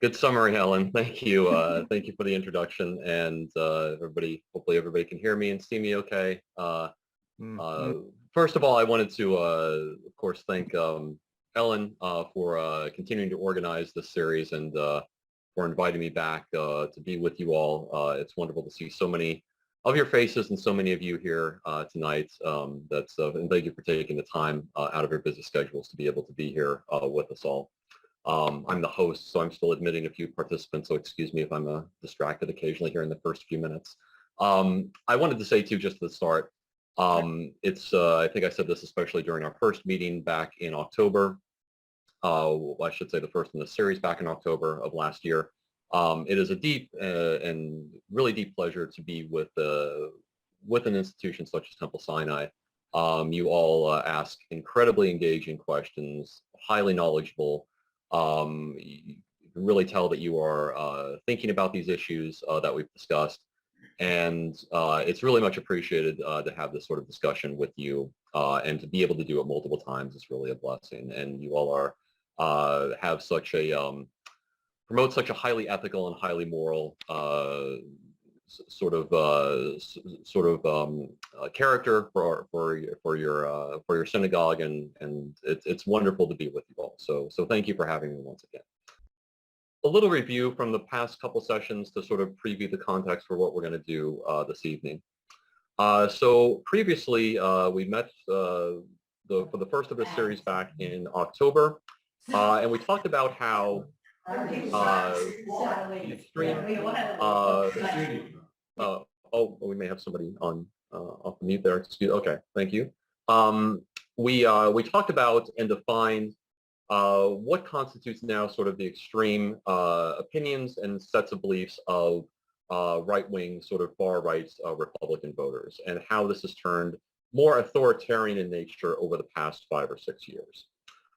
Good summary, Helen. Thank you. Thank you for the introduction, and everybody. Hopefully, everybody can hear me and see me okay. First of all, I wanted to, of course, thank Ellen for continuing to organize this series and for inviting me back to be with you all. It's wonderful to see so many of your faces and so many of you here tonight. And thank you for taking the time out of your busy schedules to be able to be here with us all. I'm the host, so I'm still admitting a few participants, so excuse me if I'm distracted occasionally here in the first few minutes. I wanted to say too, just at the start, I think I said this especially during our first meeting back in October. I should say the first in the series back in October of last year. It is a deep and really deep pleasure to be with an institution such as Temple Sinai. You all ask incredibly engaging questions, highly knowledgeable. You can really tell that you are thinking about these issues that we've discussed. And it's really much appreciated to have this sort of discussion with you and to be able to do it multiple times is really a blessing. And you all are have such a promote such a highly ethical and highly moral character for your synagogue, and it's wonderful to be with you all. So thank you for having me once again. A little review from the past couple sessions to sort of preview the context for what we're going to do this evening. So previously we met for the first of this series back in October, and we talked about how the extreme. Oh, we may have somebody on off the mute there. Excuse. Okay, thank you. We talked about and defined what constitutes now sort of the extreme opinions and sets of beliefs of right-wing, sort of far-right Republican voters, and how this has turned more authoritarian in nature over the past 5 or 6 years,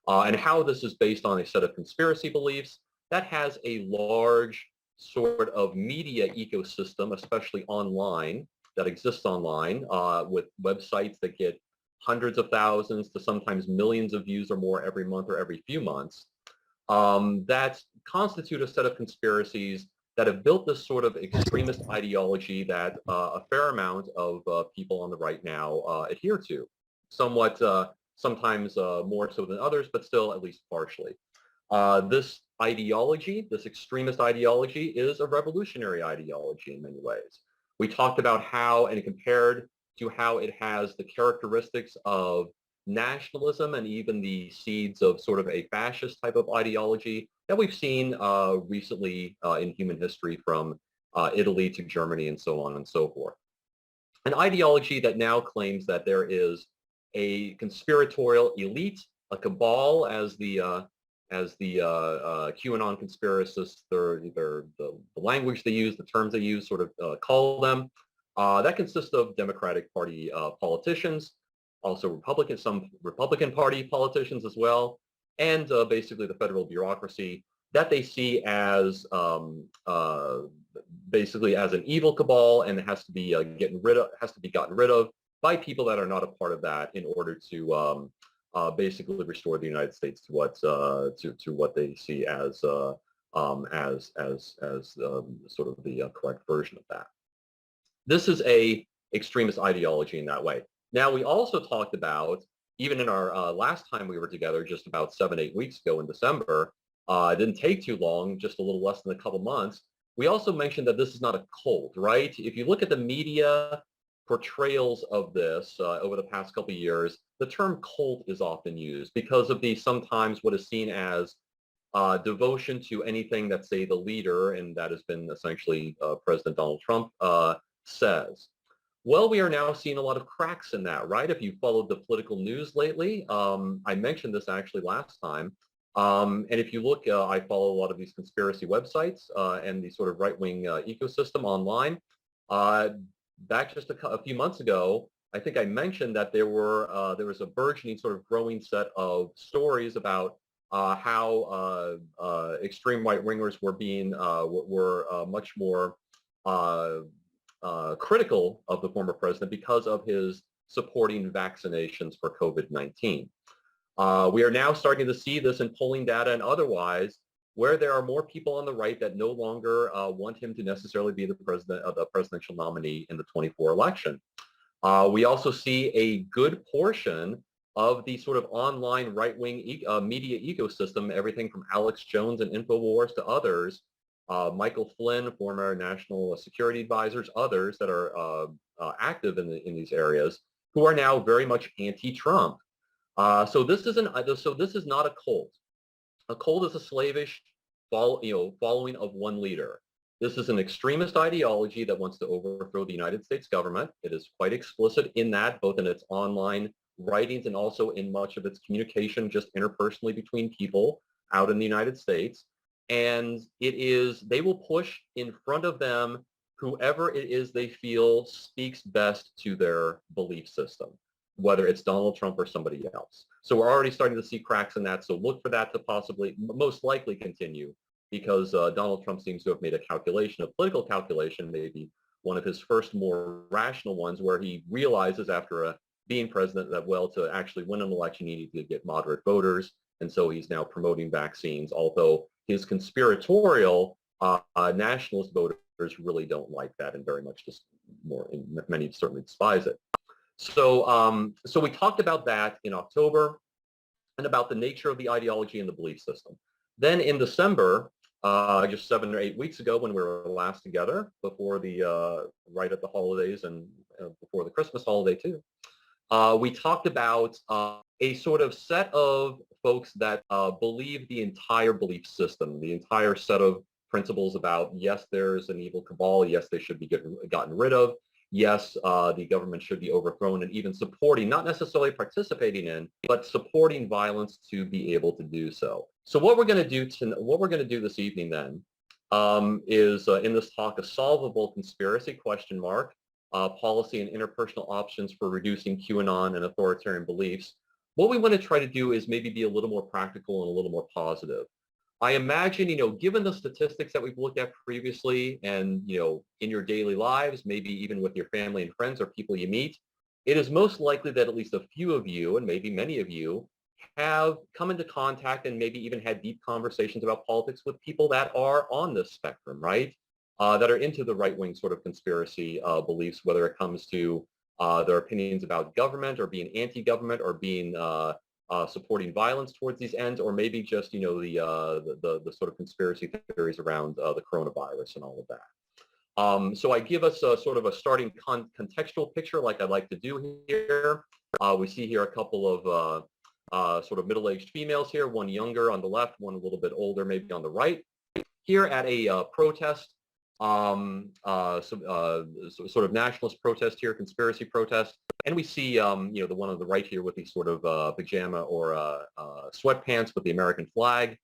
and how this is based on a set of conspiracy beliefs that has a large sort of media ecosystem, especially online, that exists online with websites that get hundreds of thousands to sometimes millions of views or more every month or every few months, that constitute a set of conspiracies that have built this sort of extremist ideology that a fair amount of people on the right now adhere to, somewhat, sometimes more so than others, but still at least partially. This ideology, this extremist ideology, is a revolutionary ideology in many ways. We talked about how, and compared to how it has the characteristics of nationalism and even the seeds of sort of a fascist type of ideology that we've seen recently in human history, from Italy to Germany and so on and so forth. An ideology that now claims that there is a conspiratorial elite, a cabal, as the QAnon conspiracists, the language they use, the terms they use, sort of call them, that consists of Democratic Party politicians, also some Republican Party politicians as well, and basically the federal bureaucracy that they see as basically as an evil cabal, and it has to be gotten rid of by people that are not a part of that in order to basically restore the United States to what they see as sort of the correct version of that. This is a extremist ideology in that way. Now, we also talked about, even in our last time we were together, just about 7-8 weeks ago in December, it didn't take too long, just a little less than a couple months. We also mentioned that this is not a cult, right? If you look at the media portrayals of this over the past couple of years, the term cult is often used because of the sometimes what is seen as devotion to anything that, say, the leader, and that has been essentially President Donald Trump, says. Well, we are now seeing a lot of cracks in that, right? If you followed the political news lately, I mentioned this actually last time, and if you look, I follow a lot of these conspiracy websites and the sort of right-wing ecosystem online. Back just a few months ago, I think I mentioned that there was a burgeoning sort of growing set of stories about how extreme right-wingers were being much more critical of the former president because of his supporting vaccinations for COVID-19. We are now starting to see this in polling data and otherwise, where there are more people on the right that no longer want him to necessarily be the presidential nominee in the 24 election. We also see a good portion of the sort of online right-wing media ecosystem, everything from Alex Jones and InfoWars to others, Michael Flynn, former national security advisors, others that are active in these areas, who are now very much anti-Trump. So this is not a cult. A cult is a slavish following of one leader. This is an extremist ideology that wants to overthrow the United States government. It is quite explicit in that, both in its online writings and also in much of its communication just interpersonally between people out in the United States. And they will push in front of them whoever it is they feel speaks best to their belief system, whether it's Donald Trump or somebody else. So we're already starting to see cracks in that. So look for that to possibly, most likely continue, because Donald Trump seems to have made a political calculation, maybe one of his first more rational ones, where he realizes after being president that, well, to actually win an election, you need to get moderate voters. And so he's now promoting vaccines, although his conspiratorial nationalist voters really don't like that and very much many certainly despise it. So we talked about that in October and about the nature of the ideology and the belief system. Then in December, just 7 or 8 weeks ago when we were last together before right at the holidays and before the Christmas holiday too, we talked about a sort of set of folks that believe the entire belief system, the entire set of principles about, yes, there's an evil cabal, yes, they should be gotten rid of, yes, the government should be overthrown, and even supporting, not necessarily participating in, but supporting violence to be able to do so. So what we're going to do this evening then is in this talk, a solvable conspiracy ? Policy and interpersonal options for reducing QAnon and authoritarian beliefs. What we want to try to do is maybe be a little more practical and a little more positive. I imagine, given the statistics that we've looked at previously and, in your daily lives, maybe even with your family and friends or people you meet, it is most likely that at least a few of you, and maybe many of you, have come into contact and maybe even had deep conversations about politics with people that are on this spectrum, right? That are into the right-wing sort of conspiracy beliefs, whether it comes to their opinions about government or being anti-government or being supporting violence towards these ends, or maybe just the sort of conspiracy theories around the coronavirus and all of that. So I give us a sort of a starting contextual picture, like I like to do here. We see here a couple of sort of middle-aged females here, one younger on the left, one a little bit older, maybe on the right. Here at a protest. Sort of nationalist protest here, conspiracy protest, and we see the one on the right here with these sort of pajama or sweatpants with the American flag,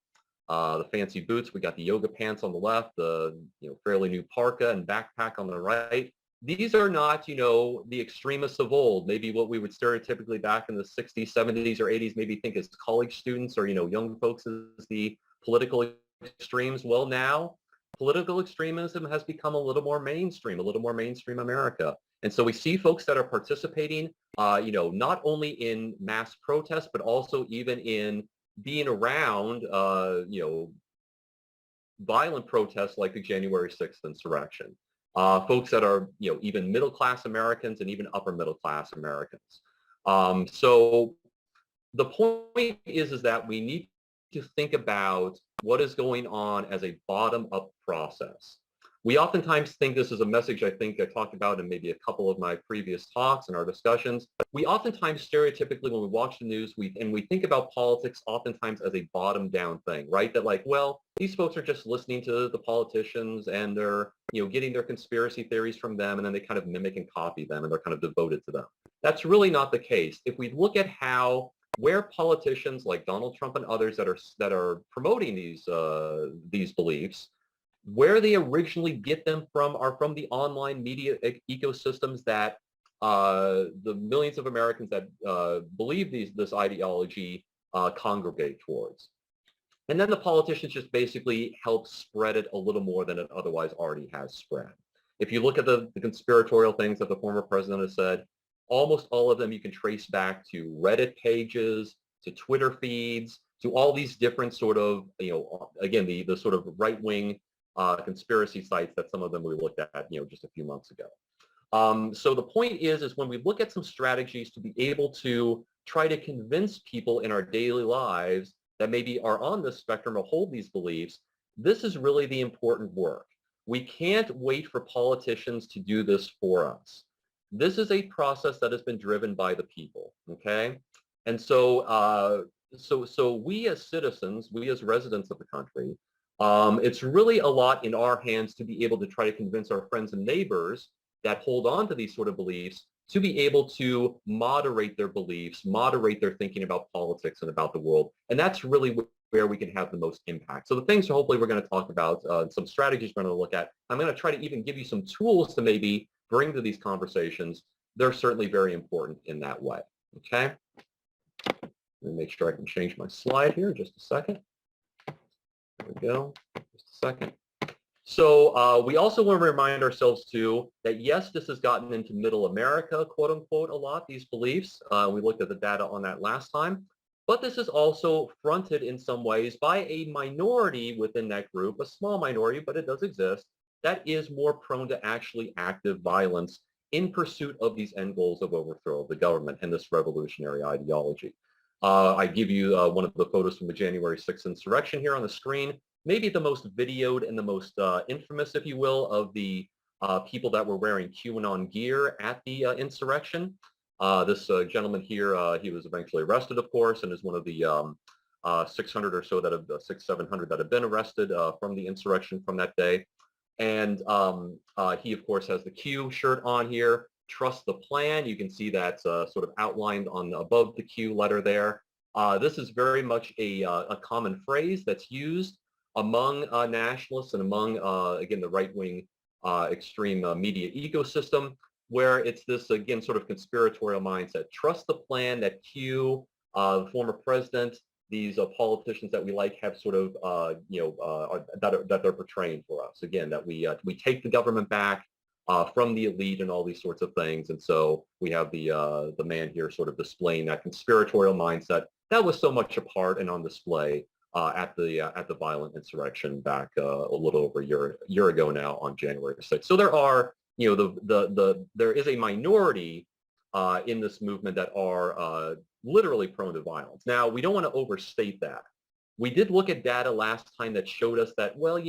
the fancy boots. We got the yoga pants on the left, the fairly new parka and backpack on the right. These are not the extremists of old, maybe what we would stereotypically back in the 60s, 70s, or 80s maybe think as college students or young folks as the political extremes. Well, now political extremism has become a little more mainstream America. And so we see folks that are participating, not only in mass protests, but also even in being around, violent protests like the January 6th insurrection. Folks that are, even middle-class Americans and even upper-middle-class Americans. So the point is that we need to think about what is going on as a bottom-up process. We oftentimes think this is a message I think I talked about in maybe a couple of my previous talks and our discussions. We oftentimes stereotypically when we watch the news, we think about politics oftentimes as a bottom-down thing, right? That like, well, these folks are just listening to the politicians and they're, getting their conspiracy theories from them, and then they kind of mimic and copy them and they're kind of devoted to them. That's really not the case. If we look at where politicians like Donald Trump and others that are promoting these beliefs, where they originally get them from are from the online media ecosystems that the millions of Americans that believe this ideology congregate towards. And then the politicians just basically help spread it a little more than it otherwise already has spread. If you look at the conspiratorial things that the former president has said, almost all of them you can trace back to Reddit pages, to Twitter feeds, to all these different sort of, again, the sort of right-wing conspiracy sites that some of them we looked at, just a few months ago. So the point is when we look at some strategies to be able to try to convince people in our daily lives that maybe are on this spectrum or hold these beliefs, this is really the important work. We can't wait for politicians to do this for us. This is a process that has been driven by the people, okay? And so, so we as citizens, we as residents of the country, it's really a lot in our hands to be able to try to convince our friends and neighbors that hold on to these sort of beliefs to be able to moderate their beliefs, moderate their thinking about politics and about the world. And that's really where we can have the most impact. So the things hopefully we're going to talk about, some strategies we're going to look at, I'm going to try to even give you some tools to maybe bring to these conversations. They're certainly very important in that way, okay? Let me make sure I can change my slide here in just a second. There we go, just a second. So we also want to remind ourselves too that yes, this has gotten into middle America, quote unquote, a lot, these beliefs. We looked at the data on that last time. But this is also fronted in some ways by a minority within that group, a small minority, but it does exist, that is more prone to actually active violence in pursuit of these end goals of overthrow of the government and this revolutionary ideology. I give you one of the photos from the January 6th insurrection here on the screen. Maybe the most videoed and the most infamous, if you will, of the people that were wearing QAnon gear at the insurrection. This gentleman here, he was eventually arrested, of course, and is one of the 600 or so that have, 700 that have been arrested from the insurrection from that day. And he, of course, has the Q shirt on here. Trust the plan. You can see that sort of outlined on above the Q letter there. This is very much a common phrase that's used among nationalists and among, again, the right-wing extreme media ecosystem, where it's this, again, sort of conspiratorial mindset. Trust the plan that Q, the former president, these politicians that we like have sort of, that they're portraying for us. Again, that we take the government back from the elite and all these sorts of things. And so we have the man here sort of displaying that conspiratorial mindset that was so much a part and on display at the violent insurrection back a little over a year ago now on January 6th. So there are, there is a minority in this movement that are literally prone to violence. Now, we don't want to overstate that. We did look at data last time that showed us that, well,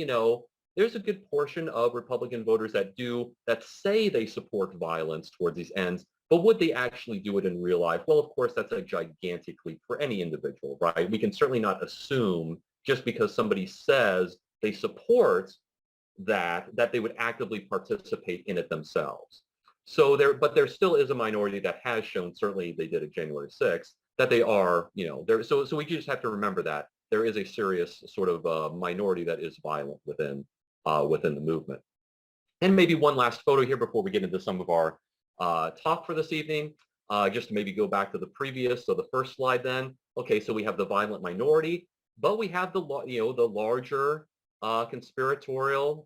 there's a good portion of Republican voters that say they support violence towards these ends, but would they actually do it in real life? Well, of course, that's a gigantic leap for any individual, right? We can certainly not assume just because somebody says they support that they would actively participate in it themselves. So but there still is a minority that has shown, certainly they did at January 6th, that they are, so we just have to remember that there is a serious sort of minority that is violent within the movement. And maybe one last photo here before we get into some of our talk for this evening, just to maybe go back to the previous, so the first slide then. Okay, so we have the violent minority, but we have the larger conspiratorial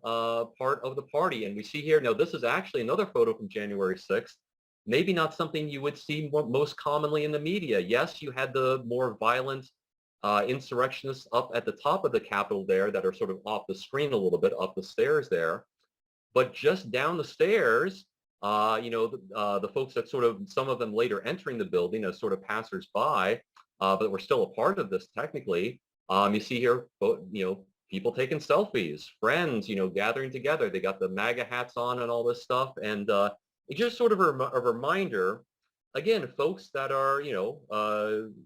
part of the party. And we see here, now this is actually another photo from January 6th, maybe not something you would see most commonly in the media. Yes, you had the more violent insurrectionists up at the top of the Capitol there that are sort of off the screen a little bit, up the stairs there. But just down the stairs, the folks that sort of, some of them later entering the building as sort of passers-by, but were still a part of this technically. You see here, people taking selfies, friends, gathering together. They got the MAGA hats on and all this stuff. And it's just sort of a reminder, again, folks that are,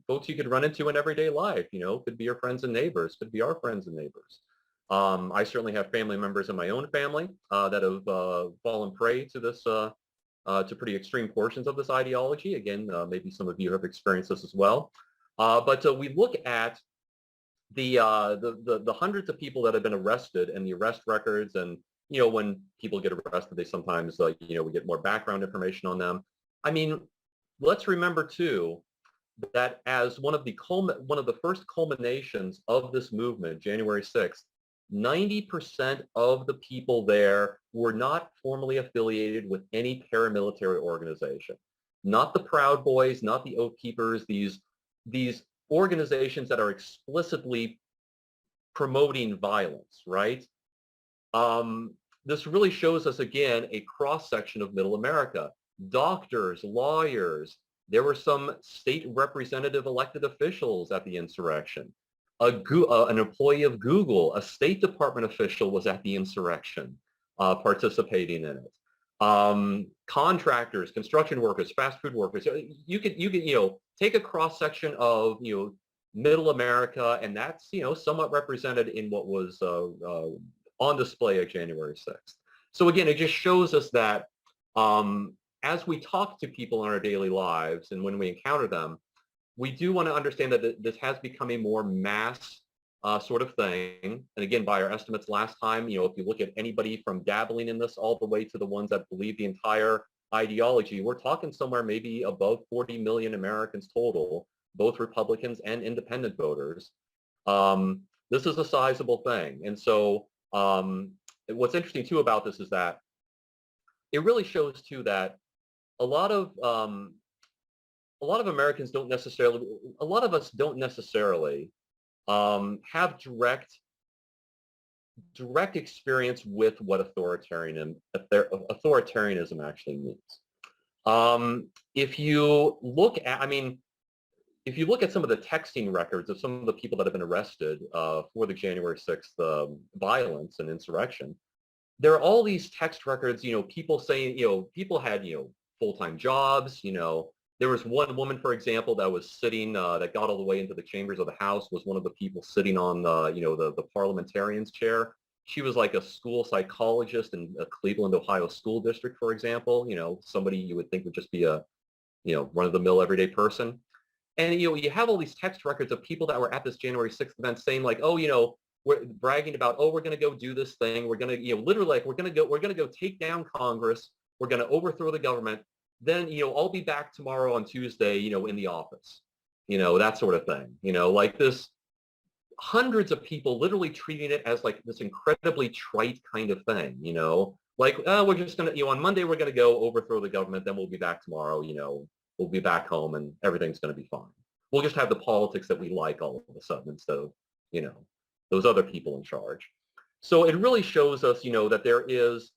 folks you could run into in everyday life, could be your friends and neighbors, could be our friends and neighbors. I certainly have family members in my own family that have fallen prey to this, to pretty extreme portions of this ideology. Again, maybe some of you have experienced this as well. But we look at the hundreds of people that have been arrested and the arrest records, and when people get arrested, they sometimes we get more background information on them. I mean, let's remember too that as one of the first culminations of this movement, January 6th, 90% of the people there were not formally affiliated with any paramilitary organization. Not the Proud Boys, not the Oath Keepers, these organizations that are explicitly promoting violence, right? This really shows us, again, a cross-section of Middle America. Doctors, lawyers, there were some state representative elected officials at the insurrection. An employee of Google, a State Department official was at the insurrection, participating in it. Contractors, construction workers, fast food workers. You could take a cross-section of Middle America, and that's somewhat represented in what was on display at January 6th. So again, it just shows us that as we talk to people in our daily lives and when we encounter them, we do want to understand that this has become a more mass sort of thing. And again, by our estimates last time, if you look at anybody from dabbling in this all the way to the ones that believe the entire ideology, we're talking somewhere maybe above 40 million Americans total, both Republicans and independent voters. This is a sizable thing. And so what's interesting too about this is that it really shows too that a lot of Americans don't necessarily, a lot of us don't necessarily have direct experience with what authoritarianism actually means. If you look at some of the texting records of some of the people that have been arrested for the January 6th violence and insurrection, there are all these text records, people saying, people had, full-time jobs, there was one woman, for example, that was sitting, that got all the way into the chambers of the House, was one of the people sitting on the parliamentarian's chair. She was like a school psychologist in a Cleveland, Ohio school district, for example, somebody you would think would just be a, run-of-the-mill everyday person. And, you have all these text records of people that were at this January 6th event saying like, oh, we're bragging about, oh, we're going to go do this thing. We're going to, literally like, we're going to go take down Congress. We're going to overthrow the government. Then, I'll be back tomorrow on Tuesday, in the office, that sort of thing, like this, hundreds of people literally treating it as like this incredibly trite kind of thing, like, oh, we're just going to, on Monday, we're going to go overthrow the government. Then we'll be back tomorrow, we'll be back home and everything's going to be fine. We'll just have the politics that we like all of a sudden instead of, those other people in charge. So it really shows us, that there is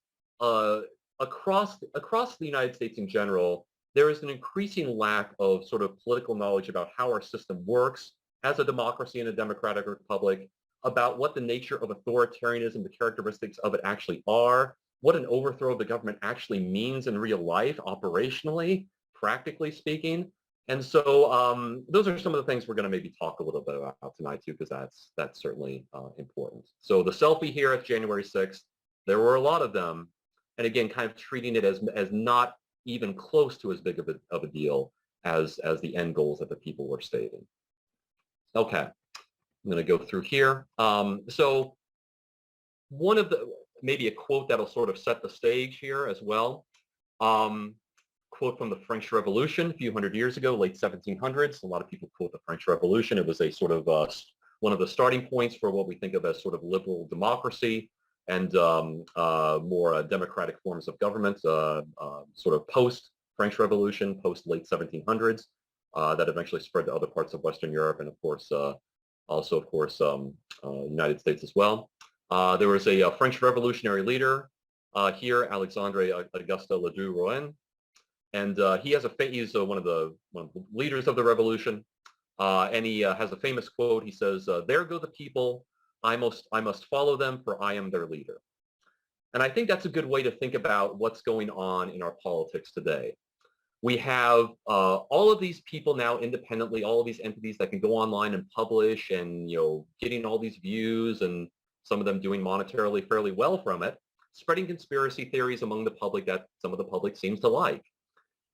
across the United States in general, there is an increasing lack of sort of political knowledge about how our system works as a democracy and a democratic republic, about what the nature of authoritarianism, the characteristics of it actually are, what an overthrow of the government actually means in real life, operationally, practically speaking. And so those are some of the things we're going to maybe talk a little bit about tonight too, because that's certainly important. So the selfie here at January 6th, there were a lot of them. And again, kind of treating it as not even close to as big of a deal as the end goals that the people were stating. Okay, I'm going to go through here. So one of maybe a quote that'll sort of set the stage here as well. Quote from the French Revolution a few hundred years ago, late 1700s. A lot of people quote the French Revolution. It was a sort of one of the starting points for what we think of as sort of liberal democracy and more democratic forms of government, sort of post-French Revolution, post-late 1700s, that eventually spread to other parts of Western Europe and, of course, also, of course, United States as well. There was a French revolutionary leader here, Alexandre Auguste Ledru-Rouen, and he has he's one of the leaders of the revolution, and he has a famous quote. He says, "There go the people. I must follow them, for I am their leader." And I think that's a good way to think about what's going on in our politics today. We have all of these people now independently, all of these entities that can go online and publish and, getting all these views and some of them doing monetarily fairly well from it, spreading conspiracy theories among the public that some of the public seems to like.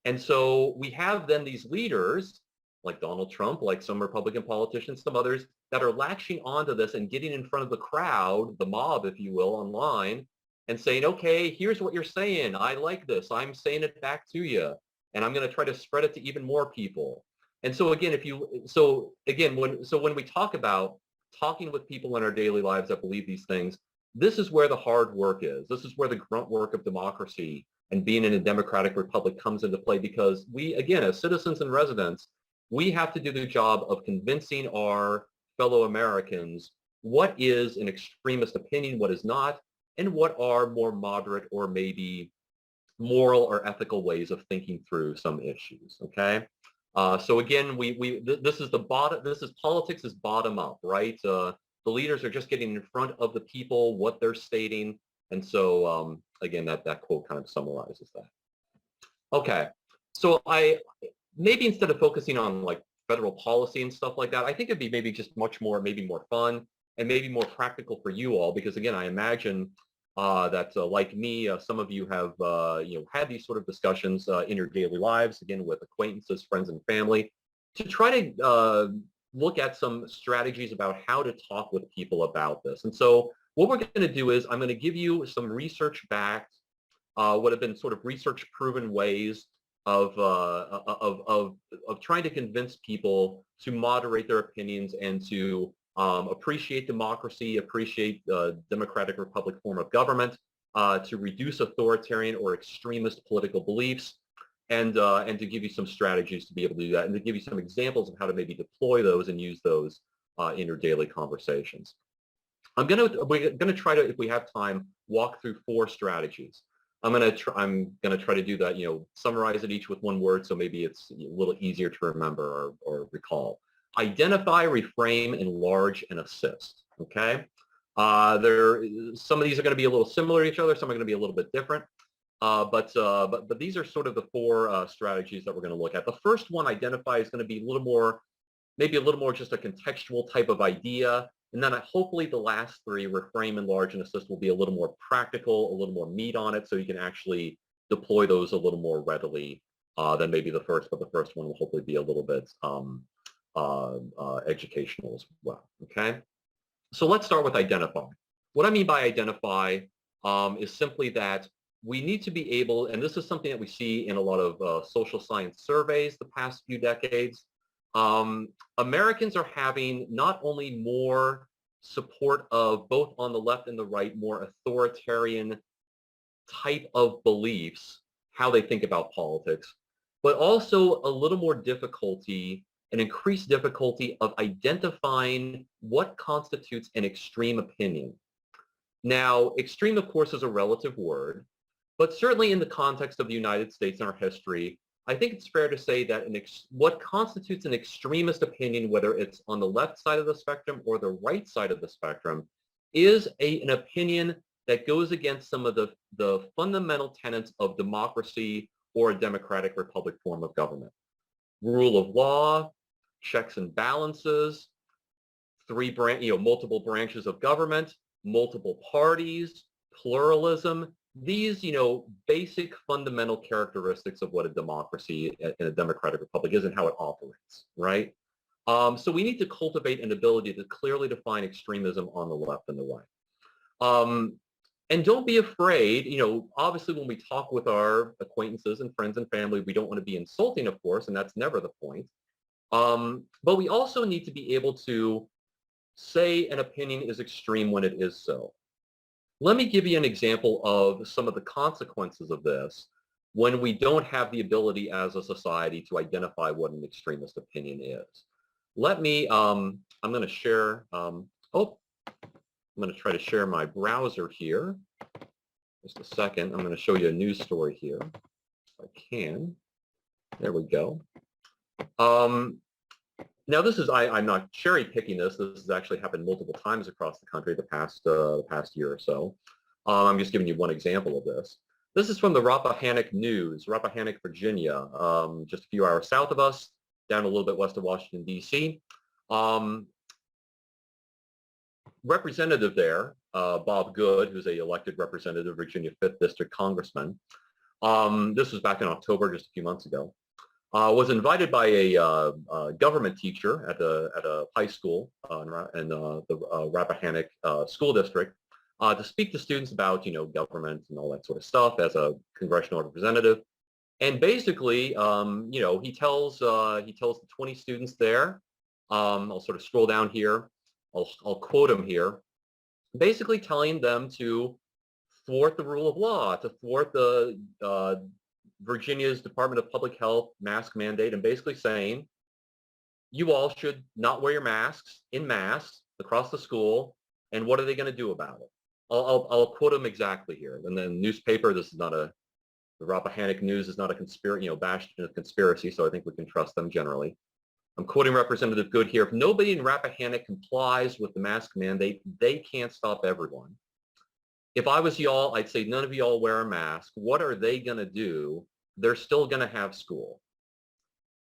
And so we have then these leaders like Donald Trump, like some Republican politicians, some others that are latching onto this and getting in front of the crowd, the mob, if you will, online and saying, okay, here's what you're saying. I like this. I'm saying it back to you. And I'm going to try to spread it to even more people. And so again, when we talk about talking with people in our daily lives that believe these things, this is where the hard work is. This is where the grunt work of democracy and being in a democratic republic comes into play, because we, again, as citizens and residents, we have to do the job of convincing our fellow Americans what is an extremist opinion, what is not, and what are more moderate or maybe moral or ethical ways of thinking through some issues. Okay. So again, this is the bottom. This is politics is bottom up, right? The leaders are just getting in front of the people, what they're stating, and so again, that quote kind of summarizes that. Okay, so maybe instead of focusing on like federal policy and stuff like that, I think it'd be maybe just maybe more fun and maybe more practical for you all, because again, I imagine that like me, some of you have had these sort of discussions in your daily lives, again with acquaintances, friends, and family, to try to look at some strategies about how to talk with people about this. And so what we're going to do is I'm going to give you some research-backed, what have been sort of research-proven ways of trying to convince people to moderate their opinions and to appreciate democracy, appreciate the democratic republic form of government, to reduce authoritarian or extremist political beliefs, and to give you some strategies to be able to do that, and to give you some examples of how to maybe deploy those and use those in your daily conversations. We're gonna try to, if we have time, walk through 4 strategies. I'm gonna try to do that, summarize it each with one word, so maybe it's a little easier to remember or recall. Identify, reframe, enlarge, and assist. Okay, some of these are going to be a little similar to each other. Some are going to be a little bit different. But these are sort of the 4 strategies that we're going to look at. The first one, identify, is going to be maybe a little more just a contextual type of idea. And then hopefully the last 3, reframe, enlarge, and assist, will be a little more practical, a little more meat on it, so you can actually deploy those a little more readily than maybe the first. But the first one will hopefully be a little bit educational as well. Okay, so let's start with identify. What I mean by identify is simply that we need to be able, and this is something that we see in a lot of social science surveys the past few decades, Americans are having not only more support of, both on the left and the right, more authoritarian type of beliefs, how they think about politics, but also a little more difficulty, an increased difficulty of identifying what constitutes an extreme opinion. Now, extreme, of course, is a relative word, but certainly in the context of the United States and our history, I think it's fair to say that what constitutes an extremist opinion, whether it's on the left side of the spectrum or the right side of the spectrum, is an opinion that goes against some of the fundamental tenets of democracy or a democratic republic form of government. Rule of law, checks and balances, multiple branches of government, multiple parties, pluralism. These, basic fundamental characteristics of what a democracy and a democratic republic is and how it operates, right? So we need to cultivate an ability to clearly define extremism on the left and the right. And don't be afraid, obviously when we talk with our acquaintances and friends and family, we don't want to be insulting, of course, and that's never the point. But we also need to be able to say an opinion is extreme when it is so. Let me give you an example of some of the consequences of this when we don't have the ability as a society to identify what an extremist opinion is. I'm going to share, I'm going to try to share my browser here. Just a second. I'm going to show you a news story here, if I can. There we go. Now this is, I'm not cherry picking this. This has actually happened multiple times across the country the past year or so. I'm just giving you one example of this. This is from the Rappahannock News, Rappahannock, Virginia, just a few hours south of us, down a little bit west of Washington, D.C. Representative there, Bob Good, who's a elected representative, Virginia 5th District Congressman. This was back in October, just a few months ago. Was invited by a government teacher at a high school in the Rappahannock School District to speak to students about government and all that sort of stuff as a congressional representative. And basically, he tells the 20 students there. I'll sort of scroll down here. I'll quote him here. Basically, telling them to thwart the rule of law, to thwart the Virginia's Department of Public Health mask mandate, and basically saying you all should not wear your masks in mass across the school. And what are they going to do about it? I'll quote them exactly here. And then newspaper, this is not the Rappahannock News is not a bastion of conspiracy, so I think we can trust them generally. I'm quoting Representative Good here. If nobody in Rappahannock complies with the mask mandate, they can't stop everyone. If I was y'all, I'd say none of y'all wear a mask. What are they going to do? They're still going to have school.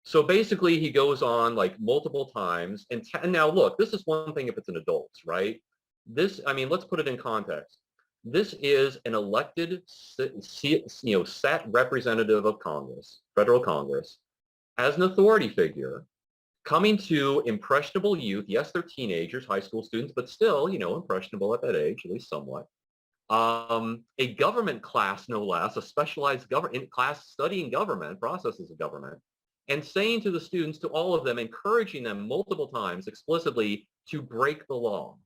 So basically, he goes on like multiple times. And now, look, this is one thing if it's an adult, right? This, I mean, let's put it in context. This is an elected, set representative of Congress, federal Congress, as an authority figure, coming to impressionable youth. Yes, they're teenagers, high school students, but still, impressionable at that age, at least somewhat. A government class, no less, a specialized government class studying government, processes of government, and saying to the students, to all of them, encouraging them multiple times explicitly to break the law,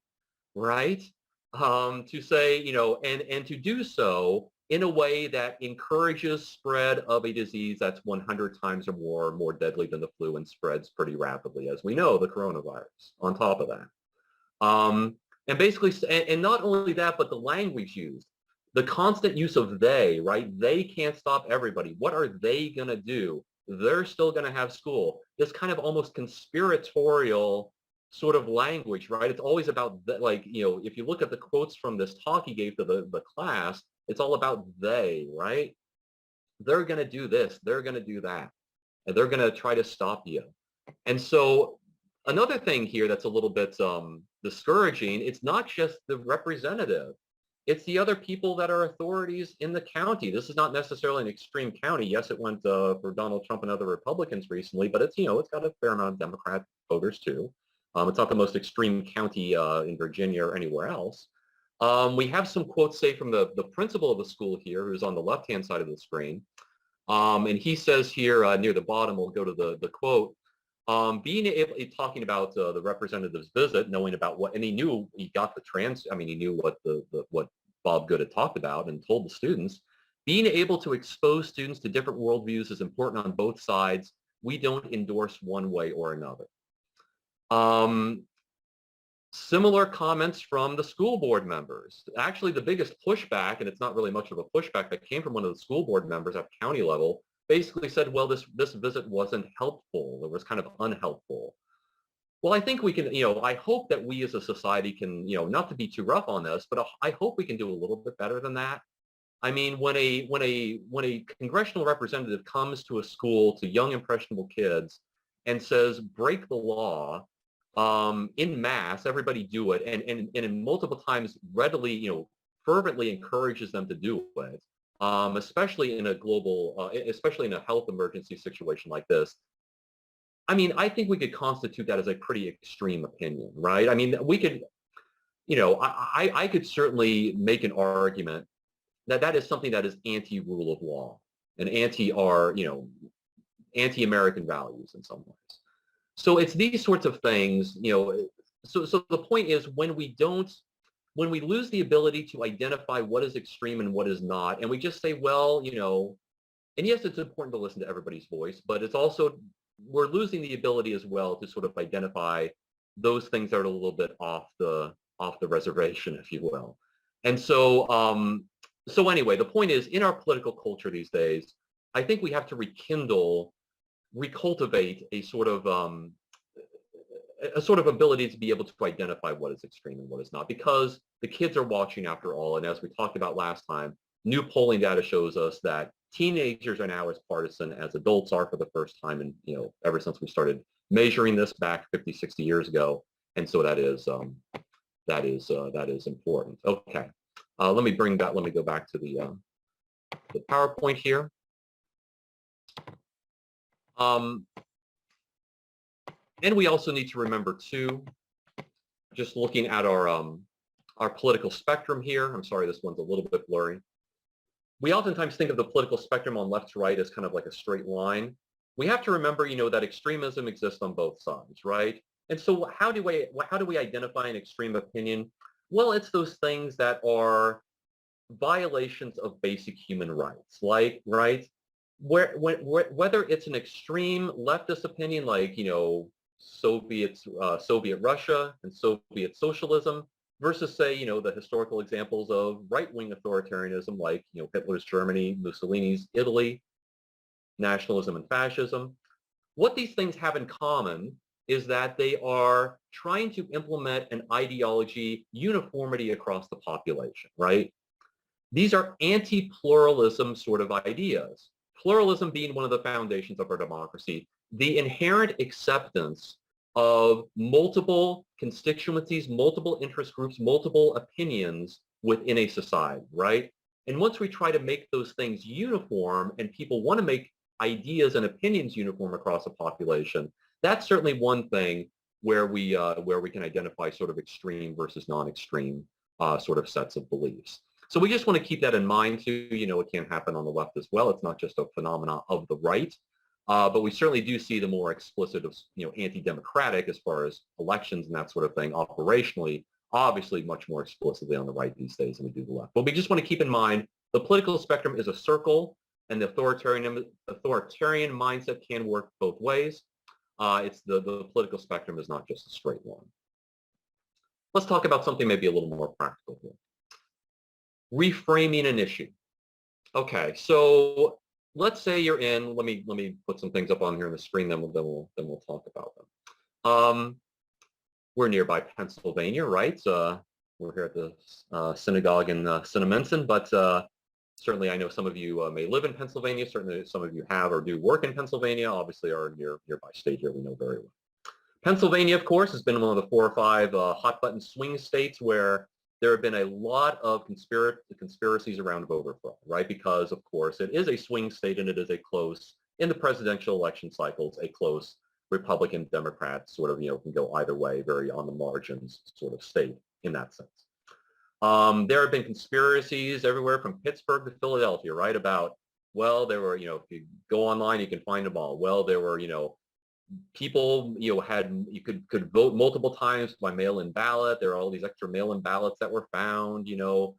right? To say, and to do so in a way that encourages spread of a disease that's 100 times or more deadly than the flu and spreads pretty rapidly, as we know, the coronavirus, on top of that. And basically, and not only that, but the language used, the constant use of they, right? They can't stop everybody. What are they going to do? They're still going to have school. This kind of almost conspiratorial sort of language, right? It's always about, if you look at the quotes from this talk he gave to the class, it's all about they, right? They're going to do this. They're going to do that. And they're going to try to stop you. And so another thing here that's a little bit discouraging, it's not just the representative. It's the other people that are authorities in the county. This is not necessarily an extreme county. Yes, it went for Donald Trump and other Republicans recently, but it's, it's got a fair amount of Democrat voters too. It's not the most extreme county in Virginia or anywhere else. We have some quotes, say, from the principal of the school here, who's on the left-hand side of the screen. And he says here near the bottom, we'll go to the quote, being able, talking about the representative's visit, knowing about what, and he knew, he got he knew what what Bob Good had talked about and told the students. Being able to expose students to different worldviews is important on both sides. We don't endorse one way or another. Similar comments from the school board members. Actually, the biggest pushback, and it's not really much of a pushback, that came from one of the school board members at county level, basically said, well, this visit wasn't helpful. It was kind of unhelpful. Well, I think we can, I hope that we as a society can, not to be too rough on this, but I hope we can do a little bit better than that. I mean, when a congressional representative comes to a school, to young impressionable kids, and says, break the law, in mass, everybody do it, and in multiple times readily, fervently encourages them to do it, especially in a global, especially in a health emergency situation like this. I mean, I think we could constitute that as a pretty extreme opinion, right? I mean, we could, I could certainly make an argument that that is something that is anti-rule of law and anti-American values in some ways. So it's these sorts of things, so the point is when we lose the ability to identify what is extreme and what is not, and we just say, well, and yes, it's important to listen to everybody's voice, but it's also, we're losing the ability as well to sort of identify those things that are a little bit off the reservation, if you will. And so, so anyway, the point is, in our political culture these days, I think we have to recultivate a sort of ability to be able to identify what is extreme and what is not, because the kids are watching after all. And as we talked about last time, new polling data shows us that teenagers are now as partisan as adults are for the first time, and ever since we started measuring this back 50, 60 years ago. And so that is important. Okay, let me go back to the PowerPoint here. And we also need to remember too, just looking at our political spectrum here. I'm sorry, this one's a little bit blurry. We oftentimes think of the political spectrum on left to right as kind of like a straight line. We have to remember, that extremism exists on both sides, right? And so how do we identify an extreme opinion? Well, it's those things that are violations of basic human rights, like, right? Whether it's an extreme leftist opinion, like, Soviet Russia and Soviet socialism versus, say, the historical examples of right-wing authoritarianism like, Hitler's Germany, Mussolini's Italy, nationalism and fascism. What these things have in common is that they are trying to implement an ideology uniformity across the population, right? These are anti-pluralism sort of ideas. Pluralism being one of the foundations of our democracy, the inherent acceptance of multiple constituencies, multiple interest groups, multiple opinions within a society, right? And once we try to make those things uniform and people want to make ideas and opinions uniform across a population, that's certainly one thing where we can identify sort of extreme versus non-extreme sort of sets of beliefs. So we just want to keep that in mind too. It can happen on the left as well. It's not just a phenomenon of the right, but we certainly do see the more explicit of, anti-democratic as far as elections and that sort of thing operationally, obviously much more explicitly on the right these days than we do the left. But we just want to keep in mind the political spectrum is a circle, and the authoritarian mindset can work both ways. It's the political spectrum is not just a straight one. Let's talk about something maybe a little more practical here. Reframing an issue. Okay, so let's say you're in. Let me put some things up on here on the screen. Then we'll talk about them. We're nearby Pennsylvania, right? We're here at the synagogue in Cinnaminson, but certainly I know some of you may live in Pennsylvania. Certainly some of you have or do work in Pennsylvania. Obviously, our nearby state here we know very well. Pennsylvania, of course, has been one of the 4 or 5 hot-button swing states where there have been a lot of conspiracies around voter fraud, right? Because, of course, it is a swing state and it is a close, in the presidential election cycles, a close Republican-Democrat sort of, can go either way, very on the margins sort of state in that sense. There have been conspiracies everywhere from Pittsburgh to Philadelphia, right? About, well, there were, if you go online, you can find them all. Well, there were, people, you could vote multiple times by mail-in ballot. There are all these extra mail-in ballots that were found, people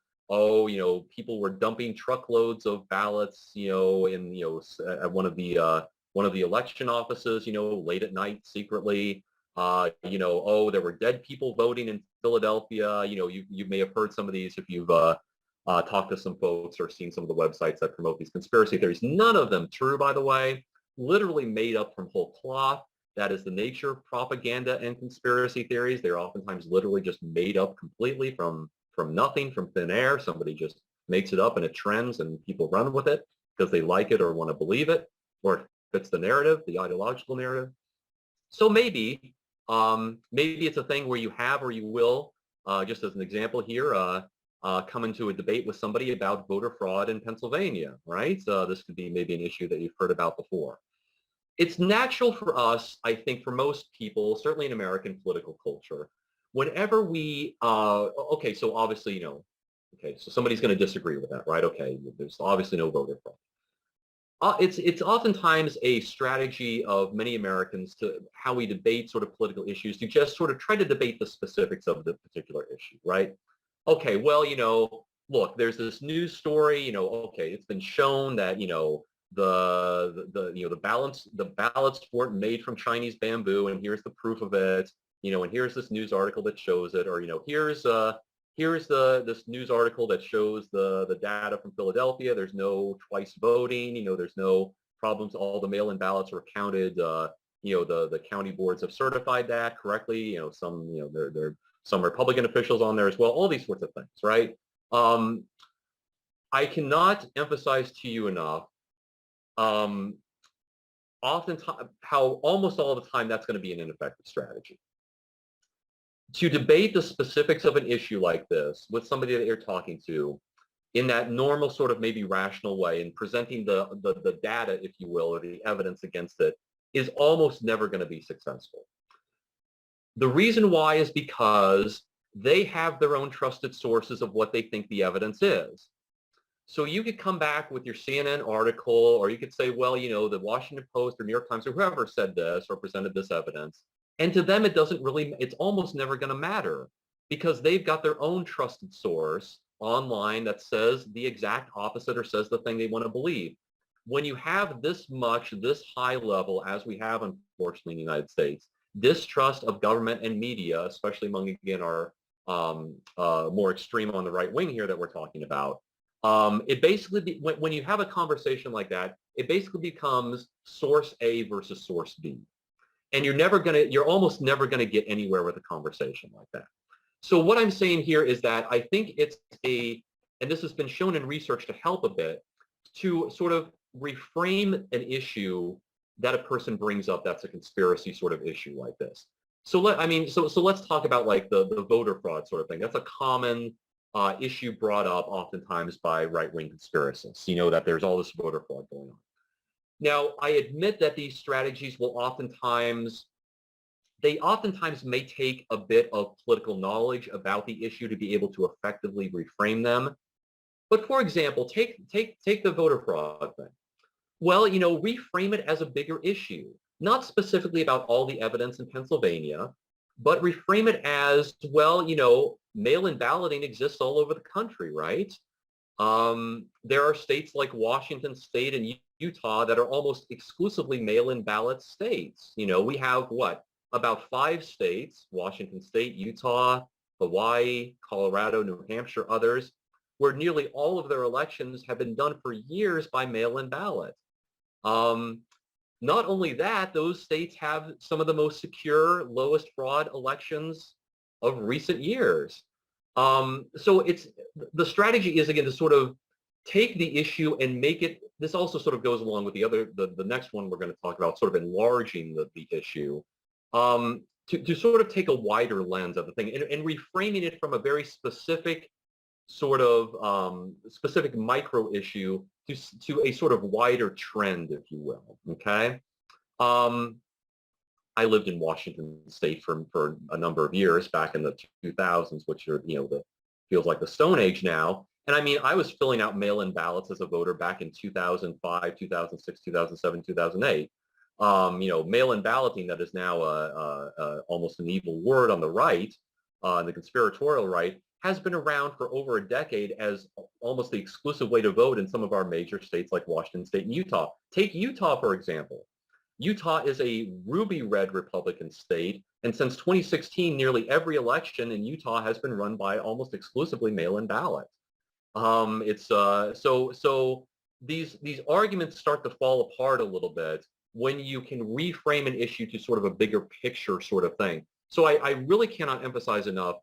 were dumping truckloads of ballots, at one of the election offices, late at night secretly. There were dead people voting in Philadelphia. You may have heard some of these if you've talked to some folks or seen some of the websites that promote these conspiracy theories. None of them true, by the way. Literally made up from whole cloth. That is the nature of propaganda and conspiracy theories. They're oftentimes literally just made up completely from nothing, from thin air. Somebody just makes it up and it trends and people run with it because they like it or want to believe it, or it fits the narrative, the ideological narrative. So maybe it's a thing where you have or you will, just as an example here, come into a debate with somebody about voter fraud in Pennsylvania, right? This could be maybe an issue that you've heard about before. It's natural for us, I think, for most people, certainly in American political culture, whenever we, okay, so obviously, okay, so somebody's going to disagree with that, right? Okay, there's obviously no voter fraud. It's oftentimes a strategy of many Americans to how we debate sort of political issues to just sort of try to debate the specifics of the particular issue, right? Okay, well, look, there's this news story, okay, it's been shown that, the ballots weren't made from Chinese bamboo, and here's the proof of it, and here's this news article that shows it, or, here's this news article that shows the data from Philadelphia. There's no twice voting, there's no problems. All the mail-in ballots were counted. The county boards have certified that correctly. Some, there some Republican officials on there as well. All these sorts of things, right? I cannot emphasize to you enough oftentimes how almost all the time that's going to be an ineffective strategy. To debate the specifics of an issue like this with somebody that you're talking to in that normal sort of maybe rational way and presenting the data, if you will, or the evidence against it is almost never going to be successful. The reason why is because they have their own trusted sources of what they think the evidence is. So you could come back with your CNN article, or you could say, well, the Washington Post or New York Times or whoever said this or presented this evidence. And to them, it's almost never going to matter because they've got their own trusted source online that says the exact opposite or says the thing they want to believe. When you have this high level, as we have, unfortunately, in the United States, distrust of government and media, especially among, again, our more extreme on the right wing here that we're talking about. It basically, when you have a conversation like that, it basically becomes source A versus source B. And you're almost never gonna get anywhere with a conversation like that. So what I'm saying here is that I think it's and this has been shown in research to help a bit, to sort of reframe an issue that a person brings up that's a conspiracy sort of issue like this. So let's talk about like the voter fraud sort of thing. That's a common issue brought up oftentimes by right-wing conspiracists, that there's all this voter fraud going on. Now, I admit that these strategies will oftentimes may take a bit of political knowledge about the issue to be able to effectively reframe them. But for example, take the voter fraud thing. Well, reframe it as a bigger issue, not specifically about all the evidence in Pennsylvania, but reframe it as, well, mail-in balloting exists all over the country, right? There are states like Washington State and Utah that are almost exclusively mail-in ballot states. We have about 5 states, Washington State, Utah, Hawaii, Colorado, New Hampshire, others, where nearly all of their elections have been done for years by mail-in ballot. Not only that, those states have some of the most secure, lowest fraud elections of recent years. So the strategy is, again, to sort of take the issue and make it, this also sort of goes along with the next one we're going to talk about, sort of enlarging the issue, to sort of take a wider lens of the thing and reframing it from a very specific sort of specific micro issue to a sort of wider trend, if you will, okay? I lived in Washington State for a number of years back in the 2000s, which are, feels like the Stone Age now. And I mean, I was filling out mail-in ballots as a voter back in 2005, 2006, 2007, 2008. Mail-in balloting, that is now almost an evil word on the right, the conspiratorial right, has been around for over a decade as almost the exclusive way to vote in some of our major states like Washington State and Utah. Take Utah, for example. Utah is a ruby red Republican state, and since 2016, nearly every election in Utah has been run by almost exclusively mail-in ballot. So these arguments start to fall apart a little bit when you can reframe an issue to sort of a bigger picture sort of thing. So I really cannot emphasize enough,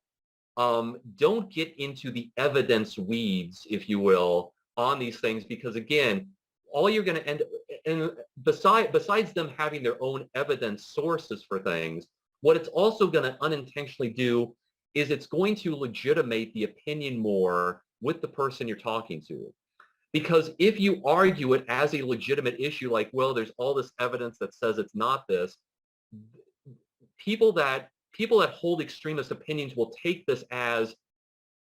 don't get into the evidence weeds, if you will, on these things, because again, all you're going to end, and besides them having their own evidence sources for things, what it's also going to unintentionally do is it's going to legitimate the opinion more with the person you're talking to. Because if you argue it as a legitimate issue, like, well, there's all this evidence that says it's not this, people that hold extremist opinions will take this as,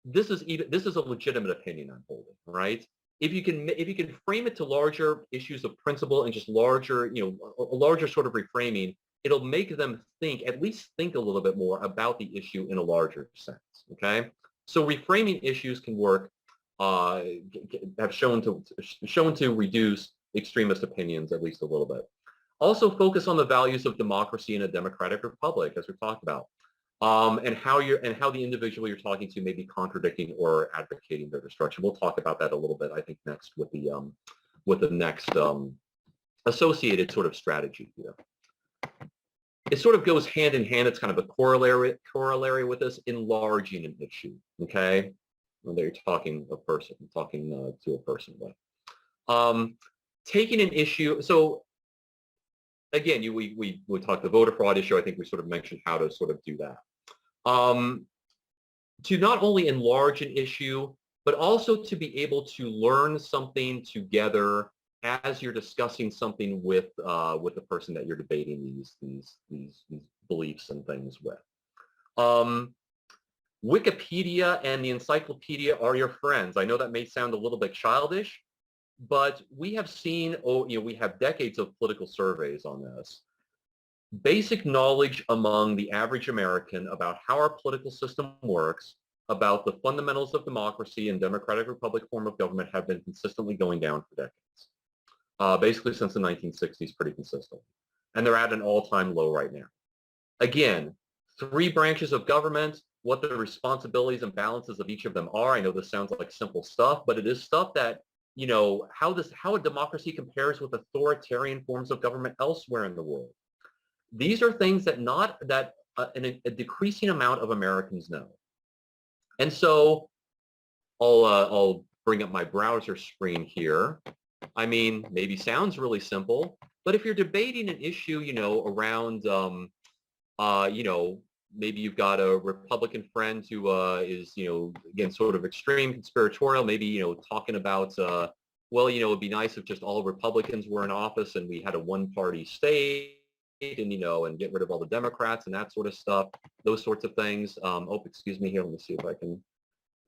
this is a legitimate opinion I'm holding, right? If you can frame it to larger issues of principle and just larger, a larger sort of reframing, it'll make them at least think a little bit more about the issue in a larger sense, okay? So reframing issues can work, have shown to reduce extremist opinions at least a little bit. Also focus on the values of democracy in a democratic republic, as we've talked about. And how the individual you're talking to may be contradicting or advocating their destruction. We'll talk about that a little bit, I think, next with the next associated sort of strategy here. It sort of goes hand in hand. It's kind of a corollary with this, enlarging an issue. Okay, when you're talking to a person with. Taking an issue. So again, we talked the voter fraud issue. I think we sort of mentioned how to sort of do that. To not only enlarge an issue, but also to be able to learn something together as you're discussing something with the person that you're debating these beliefs and things with. Wikipedia and the encyclopedia are your friends. I know that may sound a little bit childish, but we have seen, we have decades of political surveys on this. Basic knowledge among the average American about how our political system works, about the fundamentals of democracy and democratic republic form of government have been consistently going down for decades. Basically since the 1960s, pretty consistently. And they're at an all-time low right now. Again, 3 branches of government, what the responsibilities and balances of each of them are. I know this sounds like simple stuff, but it is stuff that, you know, how a democracy compares with authoritarian forms of government elsewhere in the world. These are things that a decreasing amount of Americans know. And so I'll bring up my browser screen here. I mean, maybe sounds really simple, but if you're debating an issue, you know, around, you know, maybe you've got a Republican friend who is, you know, again, sort of extreme conspiratorial, maybe, you know, talking about, well, you know, it'd be nice if just all Republicans were in office and we had a one-party state and, you know, and get rid of all the Democrats and that sort of stuff, those sorts of things. Oh, excuse me here. Let me see if I can,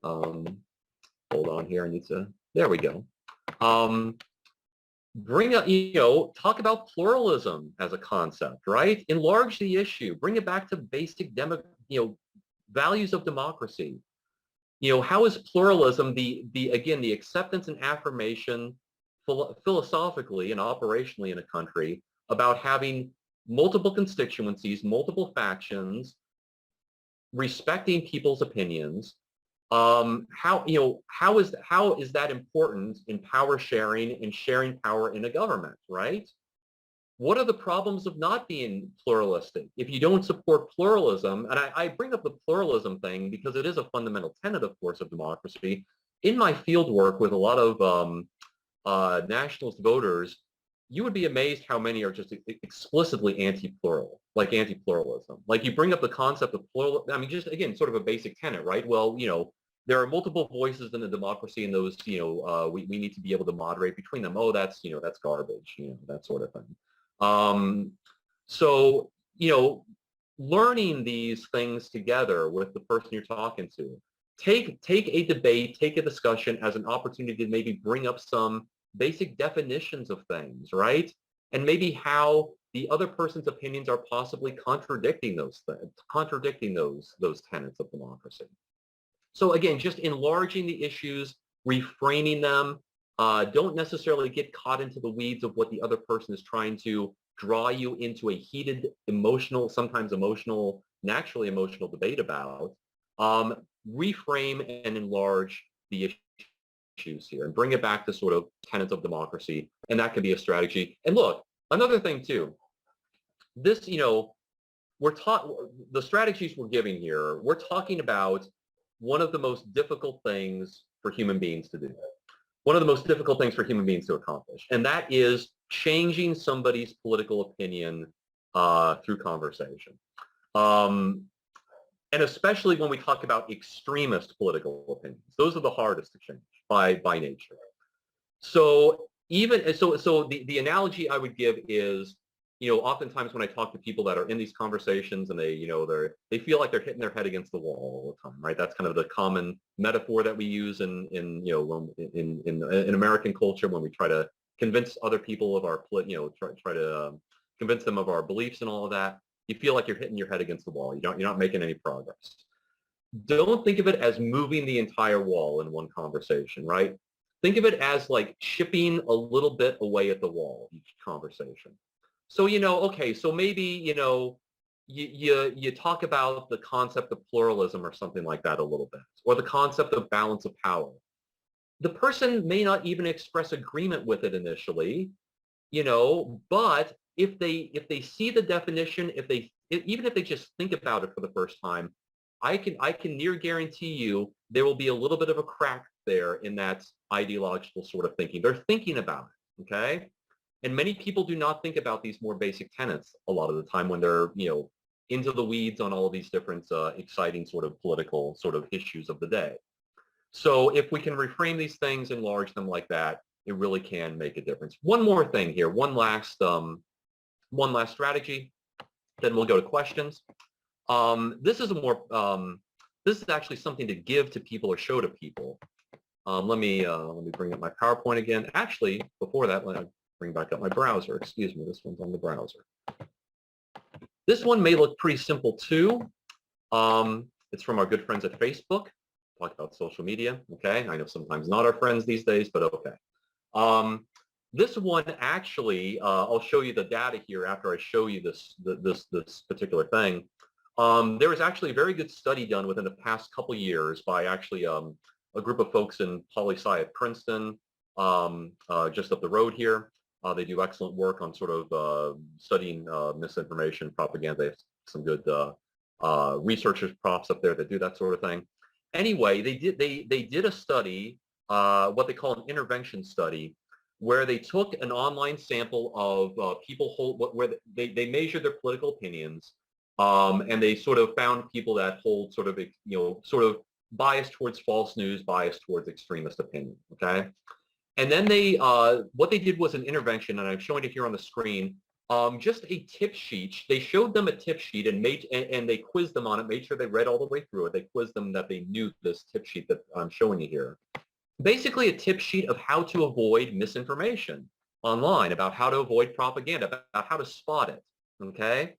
hold on here. I need to, there we go. Bring up, you know, talk about pluralism as a concept, right? Enlarge the issue. Bring it back to basic, you know, values of democracy. You know, how is pluralism again, the acceptance and affirmation philosophically and operationally in a country about having multiple constituencies, multiple factions, respecting people's opinions. How is that important in power sharing and sharing power in a government, right? What are the problems of not being pluralistic? If you don't support pluralism, and I bring up the pluralism thing because it is a fundamental tenet, of course, of democracy. In my field work with a lot of nationalist voters, you would be amazed how many are just explicitly anti-plural, like anti-pluralism. Like you bring up the concept of plural, I mean, just again, sort of a basic tenet, right? Well, you know, there are multiple voices in a democracy, and those, you know, we need to be able to moderate between them. Oh, that's, you know, that's garbage, you know, that sort of thing. So, you know, learning these things together with the person you're talking to, take a debate, take a discussion as an opportunity to maybe bring up some basic definitions of things, right? And maybe how the other person's opinions are possibly contradicting those things, those tenets of democracy. So again, just enlarging the issues, reframing them. Don't necessarily get caught into the weeds of what the other person is trying to draw you into a heated, emotional, sometimes emotional, naturally emotional debate about. Reframe and enlarge the issues here and bring it back to sort of tenets of democracy. And that can be a strategy. And look, another thing too, this, you know, the strategies we're giving here, we're talking about one of the most difficult things for human beings to do. One of the most difficult things for human beings to accomplish. And that is changing somebody's political opinion through conversation. And especially when we talk about extremist political opinions. Those are the hardest to change by nature. So the analogy I would give is, you know, oftentimes when I talk to people that are in these conversations and they, you know, they feel like they're hitting their head against the wall all the time, right? That's kind of the common metaphor that we use in you know, in American culture when we try to convince other people of our, you know, try to convince them of our beliefs and all of that. You feel like you're hitting your head against the wall. You're not making any progress. Don't think of it as moving the entire wall in one conversation, right? Think of it as like chipping a little bit away at the wall each conversation. So, you know, okay, so maybe, you know, you talk about the concept of pluralism or something like that a little bit, or the concept of balance of power. The person may not even express agreement with it initially, you know, but if they see the definition, even if they just think about it for the first time, I can near guarantee you there will be a little bit of a crack there in that ideological sort of thinking. They're thinking about it, okay? And many people do not think about these more basic tenets a lot of the time when they're, you know, into the weeds on all of these different exciting sort of political sort of issues of the day. So if we can reframe these things, enlarge them like that, it really can make a difference. One more thing here, one last strategy, then we'll go to questions. This is actually something to give to people or show to people. Let me bring up my PowerPoint again. Actually, before that, let me bring back up my browser. Excuse me, this one's on the browser. This one may look pretty simple too. It's from our good friends at Facebook. Talk about social media, okay? I know sometimes not our friends these days, but okay. This one actually, I'll show you the data here after I show you this particular thing. There was actually a very good study done within the past couple years by actually a group of folks in poli-sci at Princeton, just up the road here. They do excellent work on sort of studying misinformation, propaganda. They have some good researchers, profs up there that do that sort of thing. Anyway, they did a study, what they call an intervention study, where they took an online sample of people where they measured their political opinions, and they sort of found people that hold sort of sort of bias towards false news, bias towards extremist opinion. Okay. And then they, what they did was an intervention, and I'm showing it here on the screen, just a tip sheet. They showed them a tip sheet and they quizzed them on it, made sure they read all the way through it. They quizzed them that they knew this tip sheet that I'm showing you here. Basically a tip sheet of how to avoid misinformation online, about how to avoid propaganda, about how to spot it, okay?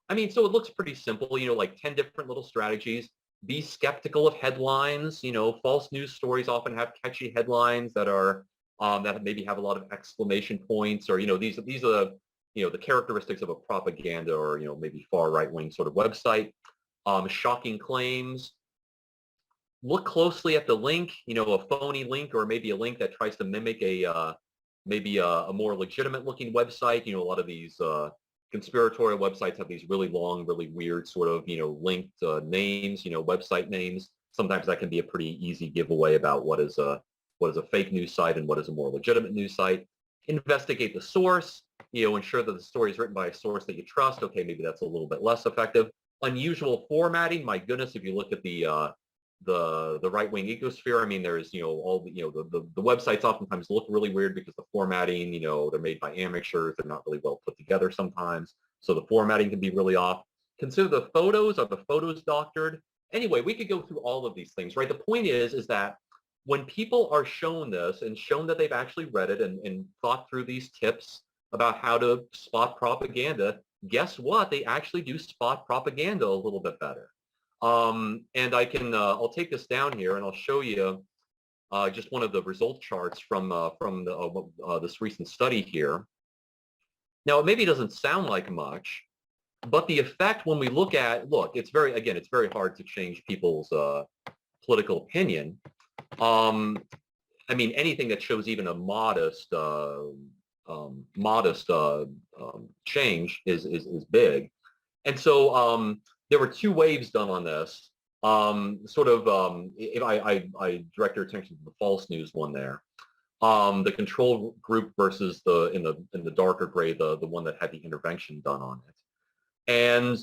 I mean, so it looks pretty simple, like 10 different little strategies. Be skeptical of headlines. False news stories often have catchy headlines that are that maybe have a lot of exclamation points, or these are the characteristics of a propaganda or maybe far right-wing sort of website. Shocking claims. Look closely at the link, a phony link or maybe a link that tries to mimic maybe a more legitimate looking website. A lot of these conspiratorial websites have these really long, really weird sort of, linked names, website names. Sometimes that can be a pretty easy giveaway about what is a fake news site and what is a more legitimate news site. Investigate the source, ensure that the story is written by a source that you trust. Okay, maybe that's a little bit less effective. Unusual formatting, my goodness, if you look at the right-wing ecosphere, I mean, there's, all the websites oftentimes look really weird because the formatting, they're made by amateurs. They're not really well put together sometimes. So the formatting can be really off. Consider the photos. Are the photos doctored? Anyway, we could go through all of these things, right? The point is that when people are shown this and shown that they've actually read it and thought through these tips about how to spot propaganda, guess what? They actually do spot propaganda a little bit better. And I'll take this down here and I'll show you just one of the result charts from this recent study here. Now, it maybe doesn't sound like much, but the effect when we look, it's very hard to change people's political opinion. I mean, anything that shows even a modest change is big. And so there were two waves done on this. If I direct your attention to the false news one there. The control group versus in the darker gray, the one that had the intervention done on it. And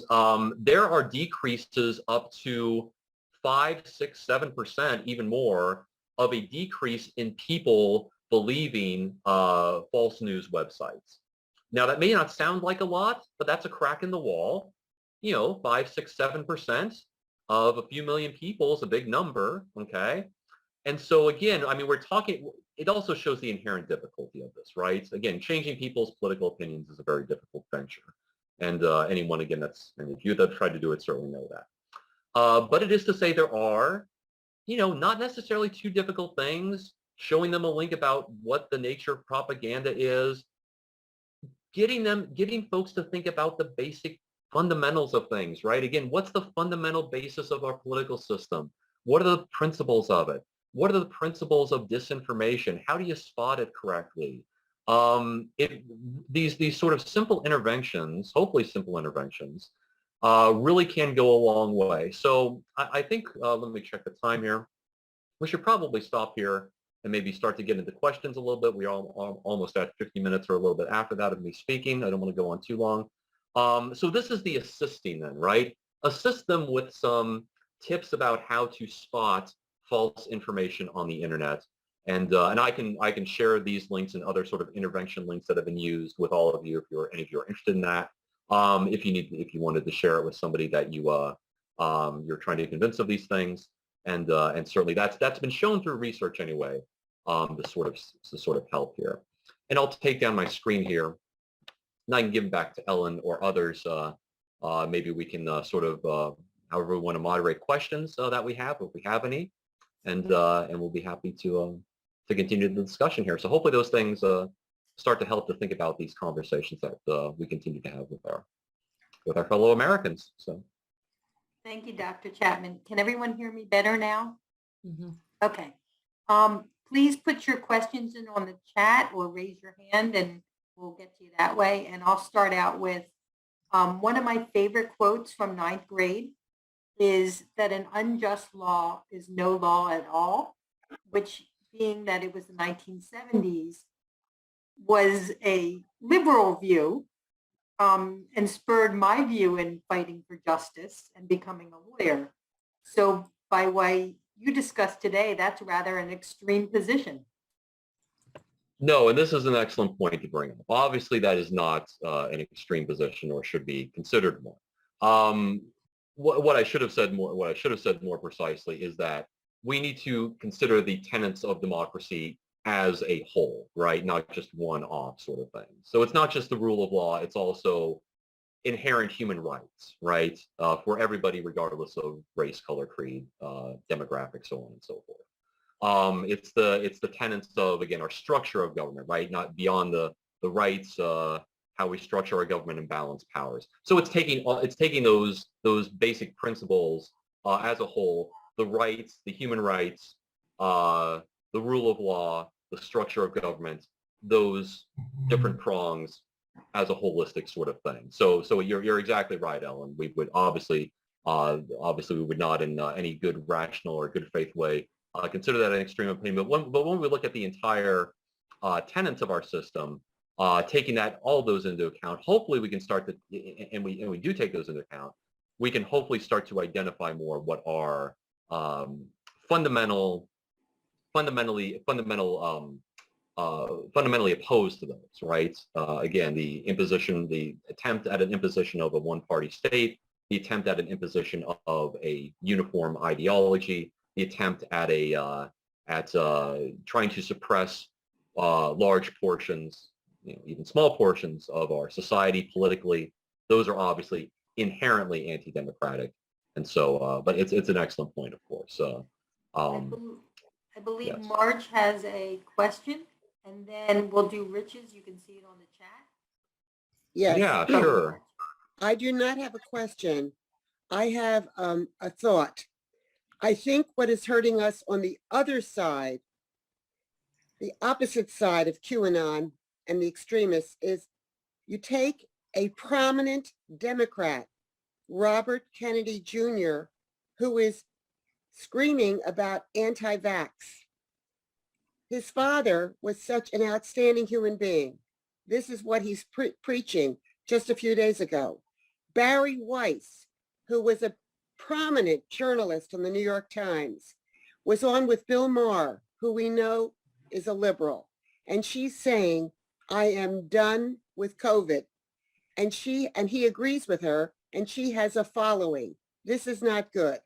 there are decreases up to 5, 6, 7%, even more, of a decrease in people believing false news websites. Now, that may not sound like a lot, but that's a crack in the wall. 5, 6, 7% of a few million people is a big number, okay? And so again, I mean, it also shows the inherent difficulty of this, right? Again, changing people's political opinions is a very difficult venture. And anyone, again, and if you have tried to do it, certainly know that. But it is to say there are, not necessarily too difficult things, showing them a link about what the nature of propaganda is, getting folks to think about the basic fundamentals of things, right? Again, what's the fundamental basis of our political system? What are the principles of it? What are the principles of disinformation? How do you spot it correctly? These sort of simple interventions, hopefully simple interventions, really can go a long way. So I think, let me check the time here. We should probably stop here and maybe start to get into questions a little bit. We are almost at 50 minutes or a little bit after that of me speaking. I don't want to go on too long. So this is the assisting then, right? Assist them with some tips about how to spot false information on the internet. And I can share these links and other sort of intervention links that have been used with all of you if any of you are interested in that. If you wanted to share it with somebody that you're trying to convince of these things, and certainly that's been shown through research anyway, to sort of help here. And I'll take down my screen here, and I can give them back to Ellen or others. Maybe we can however we want to moderate questions that we have, if we have any, and we'll be happy to continue the discussion here. So hopefully those things start to help to think about these conversations that we continue to have with our fellow Americans. So. Thank you, Dr. Chapman. Can everyone hear me better now? Mm-hmm. Okay. Please put your questions in on the chat or raise your hand and we'll get to you that way. And I'll start out with one of my favorite quotes from 9th grade is that an unjust law is no law at all, which being that it was the 1970s was a liberal view and spurred my view in fighting for justice and becoming a lawyer. So by way you discussed today, that's rather an extreme position. No, and this is an excellent point to bring up. Obviously, that is not an extreme position, or should be considered one. What I should have said more precisely is that we need to consider the tenets of democracy as a whole, right? Not just one-off sort of thing. So it's not just the rule of law; it's also inherent human rights, right, for everybody, regardless of race, color, creed, demographics, so on and so forth. It's the tenets of, again, our structure of government, right, not beyond the rights, how we structure our government and balance powers. So it's taking those basic principles as a whole, the rights, the human rights, the rule of law, the structure of government, those different prongs, as a holistic sort of thing. So you're exactly right, Ellen. We would obviously we would not in any good rational or good faith way consider that an extreme opinion. But when we look at the entire tenets of our system, taking all those into account, hopefully we can start to, and we do take those into account, we can hopefully start to identify more what are fundamentally opposed to those, right? Again, the attempt at an imposition of a one-party state, the attempt at an imposition of a uniform ideology, the attempt at trying to suppress large portions, even small portions of our society politically. Those are obviously inherently anti-democratic, and so. But it's an excellent point, of course. I believe yes. Marge has a question, and then we'll do Rich's. You can see it on the chat. Yes. Yeah, sure. I do not have a question. I have a thought. I think what is hurting us on the other side, the opposite side of QAnon and the extremists, is you take a prominent Democrat, Robert Kennedy Jr., who is screaming about anti-vax. His father was such an outstanding human being. This is what he's preaching just a few days ago. Barry Weiss, who was a prominent journalist on the New York Times, was on with Bill Maher, who we know is a liberal. And she's saying, I am done with COVID. And he agrees with her, and she has a following. This is not good.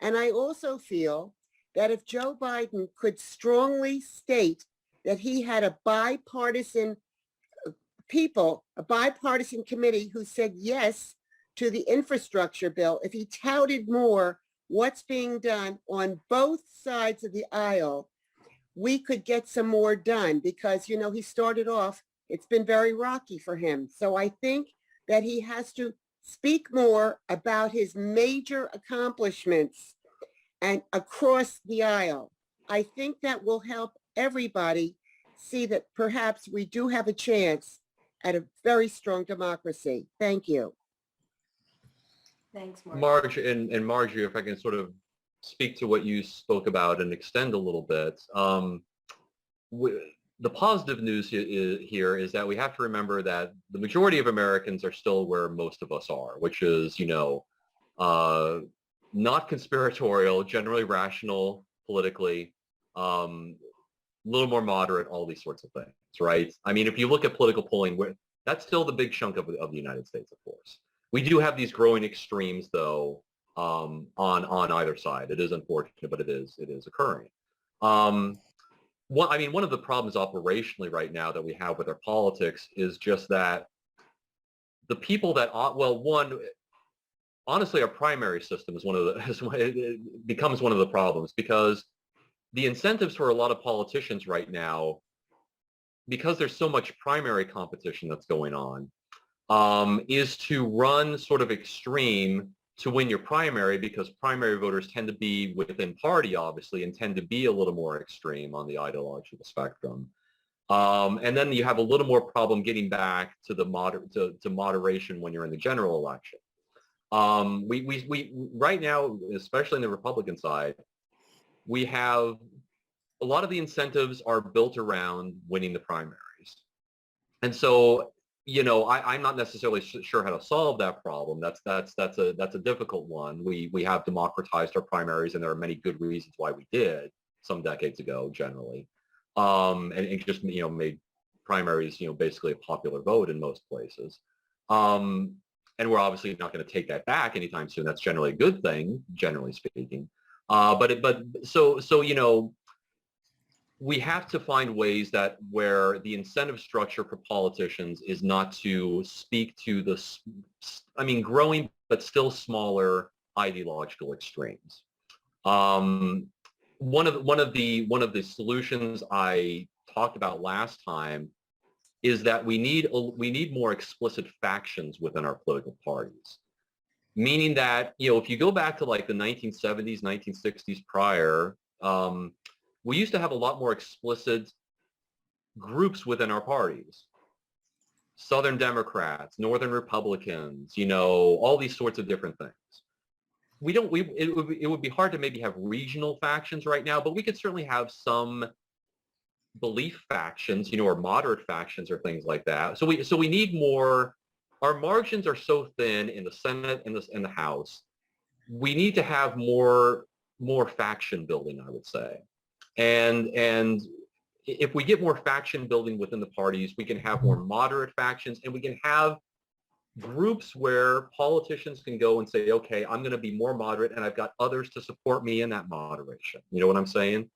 And I also feel that if Joe Biden could strongly state that he had a bipartisan committee who said yes to the infrastructure bill, if he touted more what's being done on both sides of the aisle, we could get some more done because, he started off, it's been very rocky for him. So I think that he has to speak more about his major accomplishments and across the aisle. I think that will help everybody see that perhaps we do have a chance at a very strong democracy. Thank you. Thanks, Marge. Marge and Marjorie, if I can sort of speak to what you spoke about and extend a little bit. The positive news here is that we have to remember that the majority of Americans are still where most of us are, which is, not conspiratorial, generally rational politically, a little more moderate, all these sorts of things, right? I mean, if you look at political polling, that's still the big chunk of the United States, of course. We do have these growing extremes, though, on either side. It is unfortunate, but it is occurring. One of the problems operationally right now that we have with our politics is just that the people that, honestly, our primary system is it becomes one of the problems because the incentives for a lot of politicians right now because there's so much primary competition that's going on, is to run sort of extreme to win your primary, because primary voters tend to be within party, obviously, and tend to be a little more extreme on the ideological spectrum. And then you have a little more problem getting back to the moderation when you're in the general election. We right now, especially in the Republican side, we have a lot of the incentives are built around winning the primaries. And so, you know, I'm not necessarily sure how to solve that problem. That's a difficult one. We have democratized our primaries, and there are many good reasons why we did some decades ago, generally. And just, you know, made primaries, you know, basically a popular vote in most places. And we're obviously not going to take that back anytime soon. That's generally a good thing, generally speaking. So, you know, we have to find ways that where the incentive structure for politicians is not to speak to the, I mean, growing but still smaller ideological extremes. One of the solutions I talked about last time is that we need more explicit factions within our political parties. Meaning that, you know, if you go back to like the 1970s, 1960s prior, we used to have a lot more explicit groups within our parties. Southern Democrats, Northern Republicans, you know, all these sorts of different things. It would be hard to maybe have regional factions right now, but we could certainly have some belief factions, you know, or moderate factions or things like that. So we need more. Our margins are so thin in the Senate and in the House. We need to have more faction building, I would say. And if we get more faction building within the parties, we can have more moderate factions, and we can have groups where politicians can go and say, okay, I'm going to be more moderate, and I've got others to support me in that moderation. You know what I'm saying?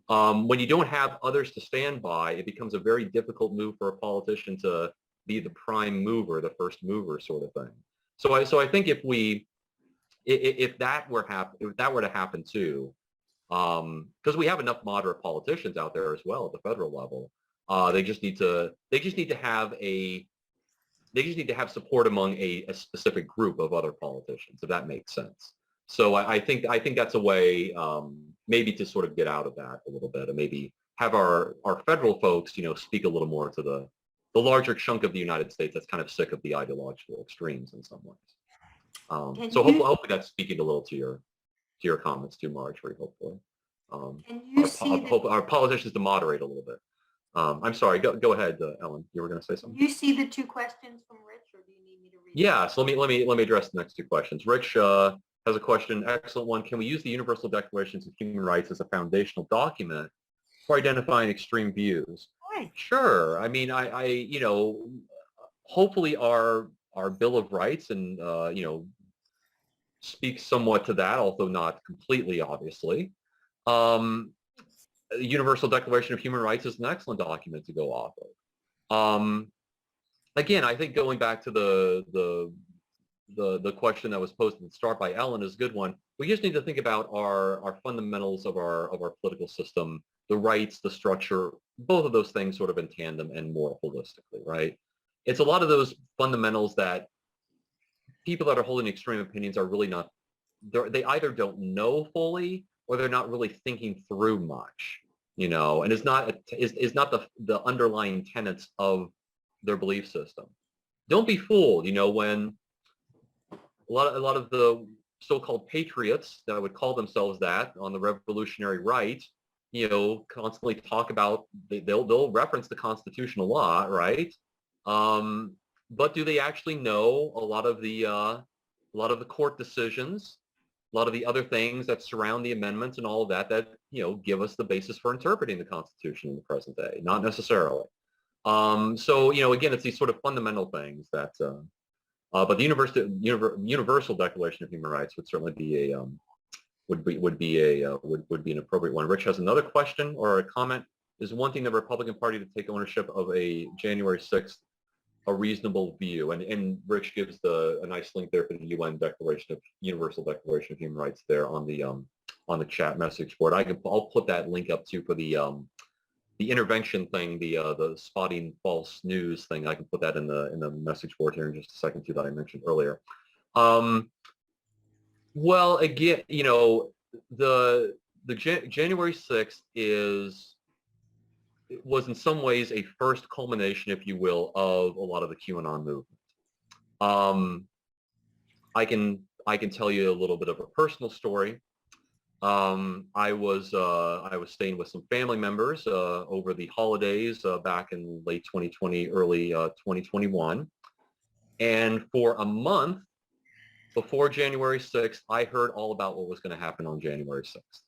When you don't have others to stand by, it becomes a very difficult move for a politician to be the prime mover, the first mover sort of thing. So I think if that were to happen too, because we have enough moderate politicians out there as well at the federal level, they just need to have support among a specific group of other politicians, if that makes sense. So I think that's a way maybe to sort of get out of that a little bit, and maybe have our federal folks, you know, speak a little more to the larger chunk of the United States that's kind of sick of the ideological extremes in some ways. So hopefully that's speaking a little to your comments too, Marjorie, hopefully. Our politicians to moderate a little bit. I'm sorry, go ahead, Ellen. You were going to say something? Do you see the two questions from Rich, or do you need me to read them? Yeah, so let me address the next two questions. Rich has a question, excellent one. Can we use the Universal Declarations of Human Rights as a foundational document for identifying extreme views? Right. Sure. I mean, I you know, hopefully our Bill of Rights and you know, speaks somewhat to that, although not completely, obviously. Universal Declaration of Human Rights is an excellent document to go off of. Again, I think going back to the question that was posed at the start by Ellen is a good one. We just need to think about our fundamentals of our political system, the rights, the structure, both of those things sort of in tandem and more holistically, right? It's a lot of those fundamentals that people that are holding extreme opinions are really not, they either don't know fully or they're not really thinking through much, you know, and it's not the underlying tenets of their belief system. Don't be fooled, you know, when a lot of the so-called patriots that would call themselves that on the revolutionary right, you know, constantly talk about, they'll reference the constitutional law, right? But do they actually know a lot of the court decisions, a lot of the other things that surround the amendments and all of that, you know, give us the basis for interpreting the Constitution in the present day? Not necessarily. So, you know, again, it's these sort of fundamental things that, but the Universal Declaration of Human Rights would certainly be would be an appropriate one. Rich has another question or a comment. Is wanting the Republican Party to take ownership of a January 6th a reasonable view? And Rich gives a nice link there for the UN Universal Declaration of Human Rights there on the chat message board. I'll put that link up too for the intervention thing, the spotting false news thing. I can put that in the message board here in just a second too, that I mentioned earlier. Well, again, you know, the January 6th was in some ways a first culmination, if you will, of a lot of the QAnon movement. I can tell you a little bit of a personal story. I was staying with some family members over the holidays back in late 2020, early 2021, and for a month before January 6th, I heard all about what was going to happen on January 6th.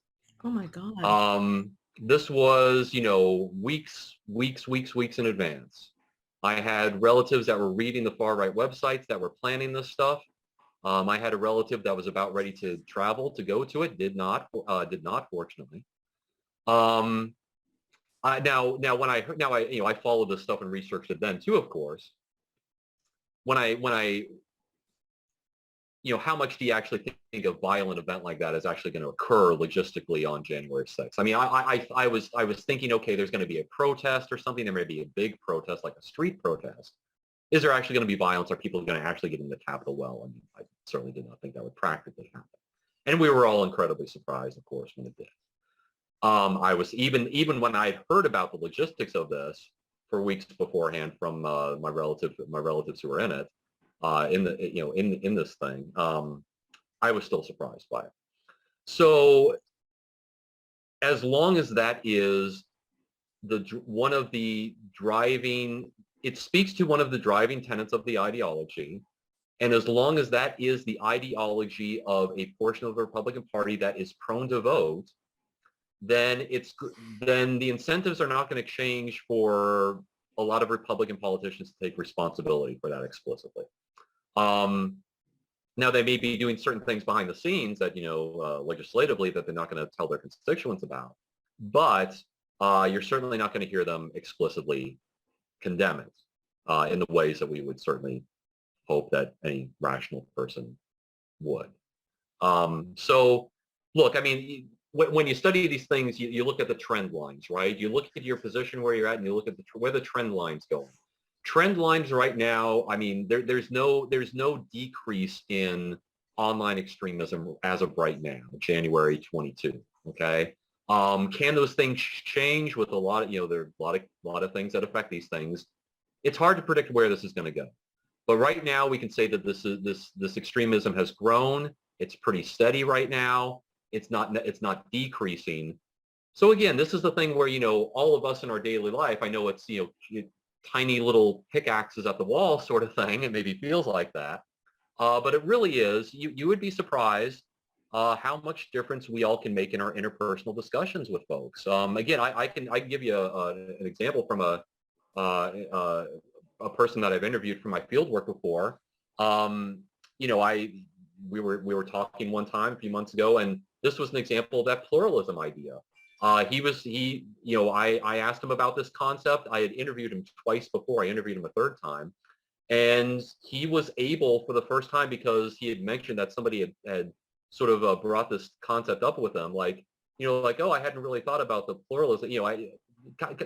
Oh my God. This was, you know, weeks in advance. I had relatives that were reading the far right websites that were planning this stuff. I had a relative that was about ready to travel to go to it. Did not, fortunately. Now when I heard, you know, I followed this stuff and researched it then too, of course. When I you know, how much do you actually think a violent event like that is actually going to occur logistically on January 6th? I mean, I was thinking, okay, there's going to be a protest or something. There may be a big protest, like a street protest. Is there actually going to be violence? Are people going to actually get in the Capitol? Well, I mean, I certainly did not think that would practically happen. And we were all incredibly surprised, of course, when it did. I was even when I heard about the logistics of this for weeks beforehand from my relatives who were in it, in this thing, I was still surprised by it. So as long as that is one of the driving, it speaks to one of the driving tenets of the ideology. And as long as that is the ideology of a portion of the Republican Party that is prone to vote, then the incentives are not going to change for a lot of Republican politicians to take responsibility for that explicitly. Now they may be doing certain things behind the scenes that, you know, legislatively that they're not going to tell their constituents about, but you're certainly not going to hear them explicitly condemn it in the ways that we would certainly hope that any rational person would. So look, I mean, when you study these things, you look at the trend lines, right? You look at your position where you're at and you look at where the trend line's going. Trend lines right now, I mean, there's no decrease in online extremism as of right now, January 22, okay? Can those things change with a lot of, you know, there are a lot of things that affect these things. It's hard to predict where this is going to go. But right now we can say that this extremism has grown. It's pretty steady right now. It's not decreasing. So again, this is the thing where, you know, all of us in our daily life, I know it's, you know, tiny little pickaxes at the wall sort of thing. It maybe feels like that. But it really is, you would be surprised how much difference we all can make in our interpersonal discussions with folks. Again, I can give you an example from a person that I've interviewed for my field work before. You know, we were talking one time a few months ago, and this was an example of that pluralism idea. You know, I asked him about this concept. I had interviewed him twice before. I interviewed him a third time. And he was able for the first time, because he had mentioned that somebody had sort of brought this concept up with him, like, you know, like, oh, I hadn't really thought about the pluralism. You know,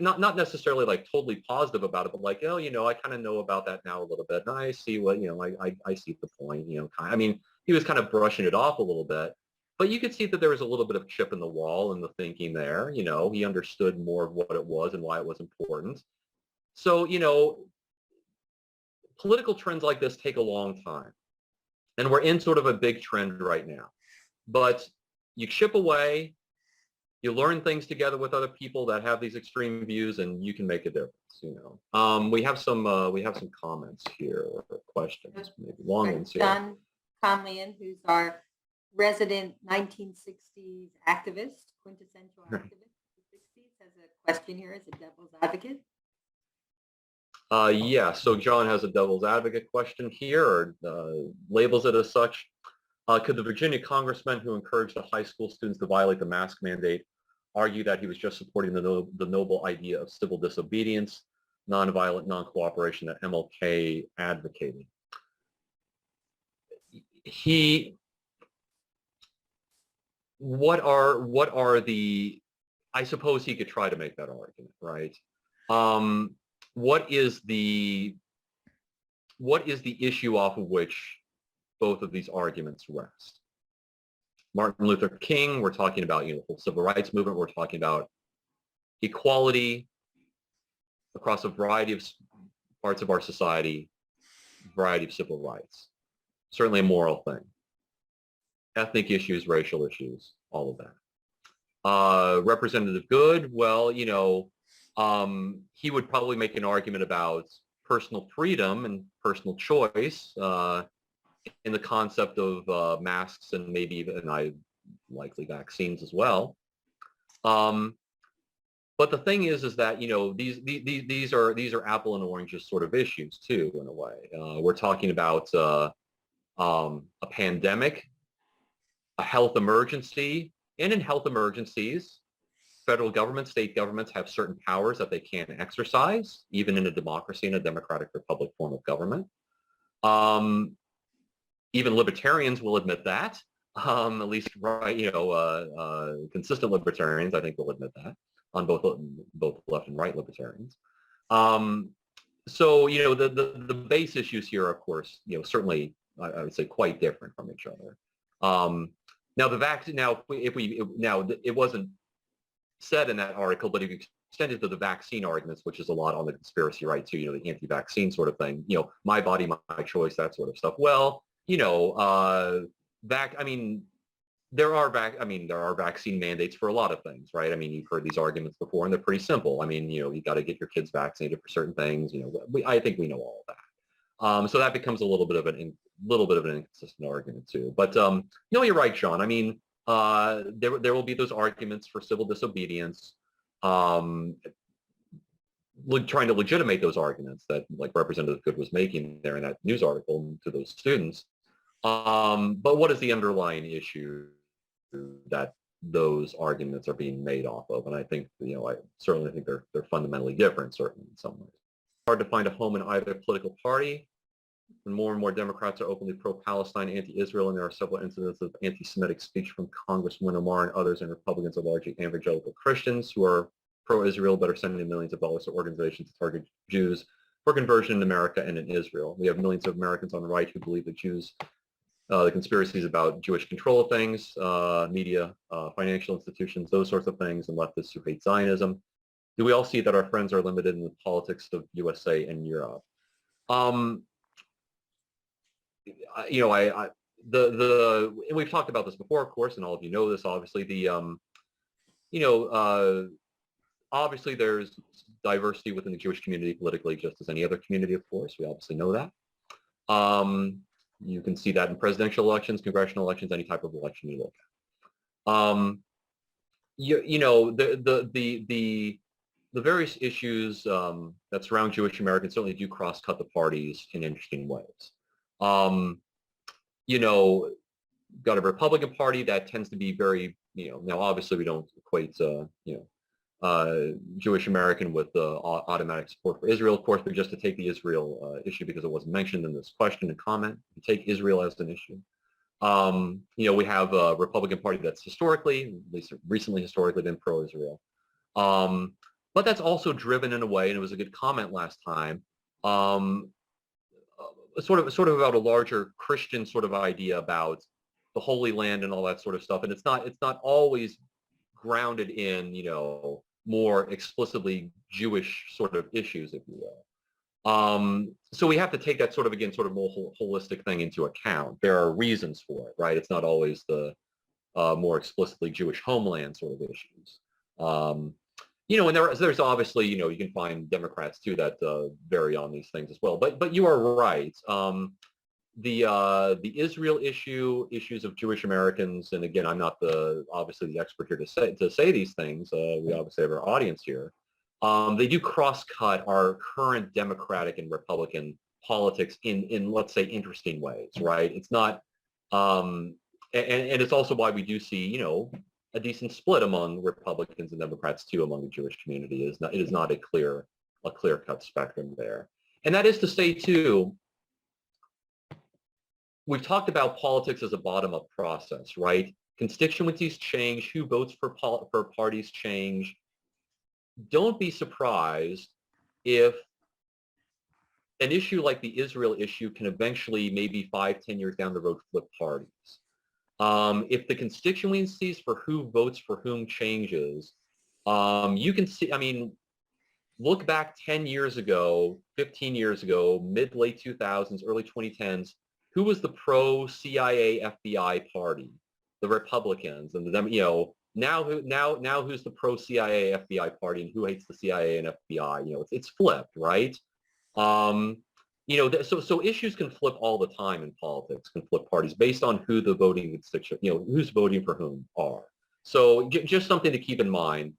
not necessarily like totally positive about it, but like, oh, you know, I kind of know about that now a little bit. And I see what, you know, I see the point, you know, I mean, he was kind of brushing it off a little bit. But you could see that there was a little bit of chip in the wall in the thinking there. You know, he understood more of what it was and why it was important. So, you know, political trends like this take a long time. And we're in sort of a big trend right now. But you chip away, you learn things together with other people that have these extreme views, and you can make a difference, you know. We have some comments here, or questions, maybe long ones here. John Conlian, who's our resident 1960s activist, quintessential activist of the 60s, has a question here as a devil's advocate. Yeah, so John has a devil's advocate question here, or labels it as such. Could the Virginia congressman who encouraged the high school students to violate the mask mandate argue that he was just supporting the noble idea of civil disobedience, nonviolent non-cooperation that MLK advocated? What are the I suppose he could try to make that argument, right? What is the issue off of which both of these arguments rest? Martin Luther King, we're talking about, the whole civil rights movement. We're talking about equality across a variety of parts of our society, variety of civil rights. Certainly a moral thing. Ethnic issues, racial issues, all of that. Representative Good, well, he would probably make an argument about personal freedom and personal choice in the concept of masks and maybe even likely vaccines as well. But the thing is that these are apple and oranges sort of issues too, in a way. We're talking about a pandemic, a health emergency, and in health emergencies, federal government, state governments have certain powers that they can exercise, even in a democracy, in a democratic republic form of government. Even libertarians will admit that. At least, right, consistent libertarians, I think, will admit that on both left and right libertarians. So, the base issues here, of course, certainly, I would say, quite different from each other. Now, the vaccine. Now, it wasn't said in that article, but if you extend it to the vaccine arguments, which is a lot on the conspiracy right too, the anti-vaccine sort of thing, my body, my choice, that sort of stuff. Well, there are vaccine mandates for a lot of things, right? I mean, you've heard these arguments before, and they're pretty simple. I mean, you got to get your kids vaccinated for certain things. I think we know all of that. So that becomes a little bit of an inconsistent argument too. But no, you're right, Sean. I mean, there will be those arguments for civil disobedience, trying to legitimate those arguments that, like Representative Good was making there in that news article to those students. But what is the underlying issue that those arguments are being made off of? And I think, I certainly think they're fundamentally different, certainly in some ways. Hard to find a home in either political party. And more Democrats are openly pro-Palestine, anti-Israel, and there are several incidents of anti-Semitic speech from Congresswoman Omar and others, and Republicans are largely evangelical Christians who are pro-Israel but are sending millions of dollars to organizations to target Jews for conversion in America and in Israel. We have millions of Americans on the right who believe that Jews, the conspiracies about Jewish control of things, media, financial institutions, those sorts of things, and leftists who hate Zionism. Do we all see that our friends are limited in the politics of USA and Europe? And we've talked about this before, of course, and all of you know this, obviously. Obviously there's diversity within the Jewish community politically, just as any other community, of course. We obviously know that. You can see that in presidential elections, congressional elections, any type of election you look at. The various issues that surround Jewish Americans certainly do cross-cut the parties in interesting ways. Got a Republican Party that tends to be very, now obviously we don't equate, Jewish American with automatic support for Israel, of course, but just to take the Israel issue because it wasn't mentioned in this question and comment, take Israel as an issue. We have a Republican Party that's historically, at least recently historically, been pro-Israel. But that's also driven in a way, and it was a good comment last time, sort of about a larger Christian sort of idea about the Holy Land and all that sort of stuff. And it's not always grounded in, more explicitly Jewish sort of issues, if you will. So we have to take that sort of, again, sort of more holistic thing into account. There are reasons for it, right? It's not always the more explicitly Jewish homeland sort of issues. And there's obviously, you can find Democrats too that vary on these things as well. But you are right. The Israel issues of Jewish Americans, and again, I'm not obviously the expert here to say these things. We obviously have our audience here. They do cross-cut our current Democratic and Republican politics in let's say interesting ways, right? It's not, and it's also why we do see, a decent split among Republicans and Democrats too among the Jewish community. It is not a clear-cut spectrum there. And that is to say too, we've talked about politics as a bottom-up process, right? constituencies change, who votes for parties change. Don't be surprised if an issue like the Israel issue can eventually, maybe 5-10 years down the road, flip parties. If the constituencies for who votes for whom changes, you can see, I mean, look back 10 years ago, 15 years ago, mid-late 2000s, early 2010s, who was the pro-CIA FBI party? The Republicans. And them, you know, now who's the pro-CIA FBI party, and who hates the CIA and FBI? You know, it's flipped, right? You know, so issues can flip all the time in politics, can flip parties based on who the voting constituent, you know, who's voting for whom are. So just something to keep in mind,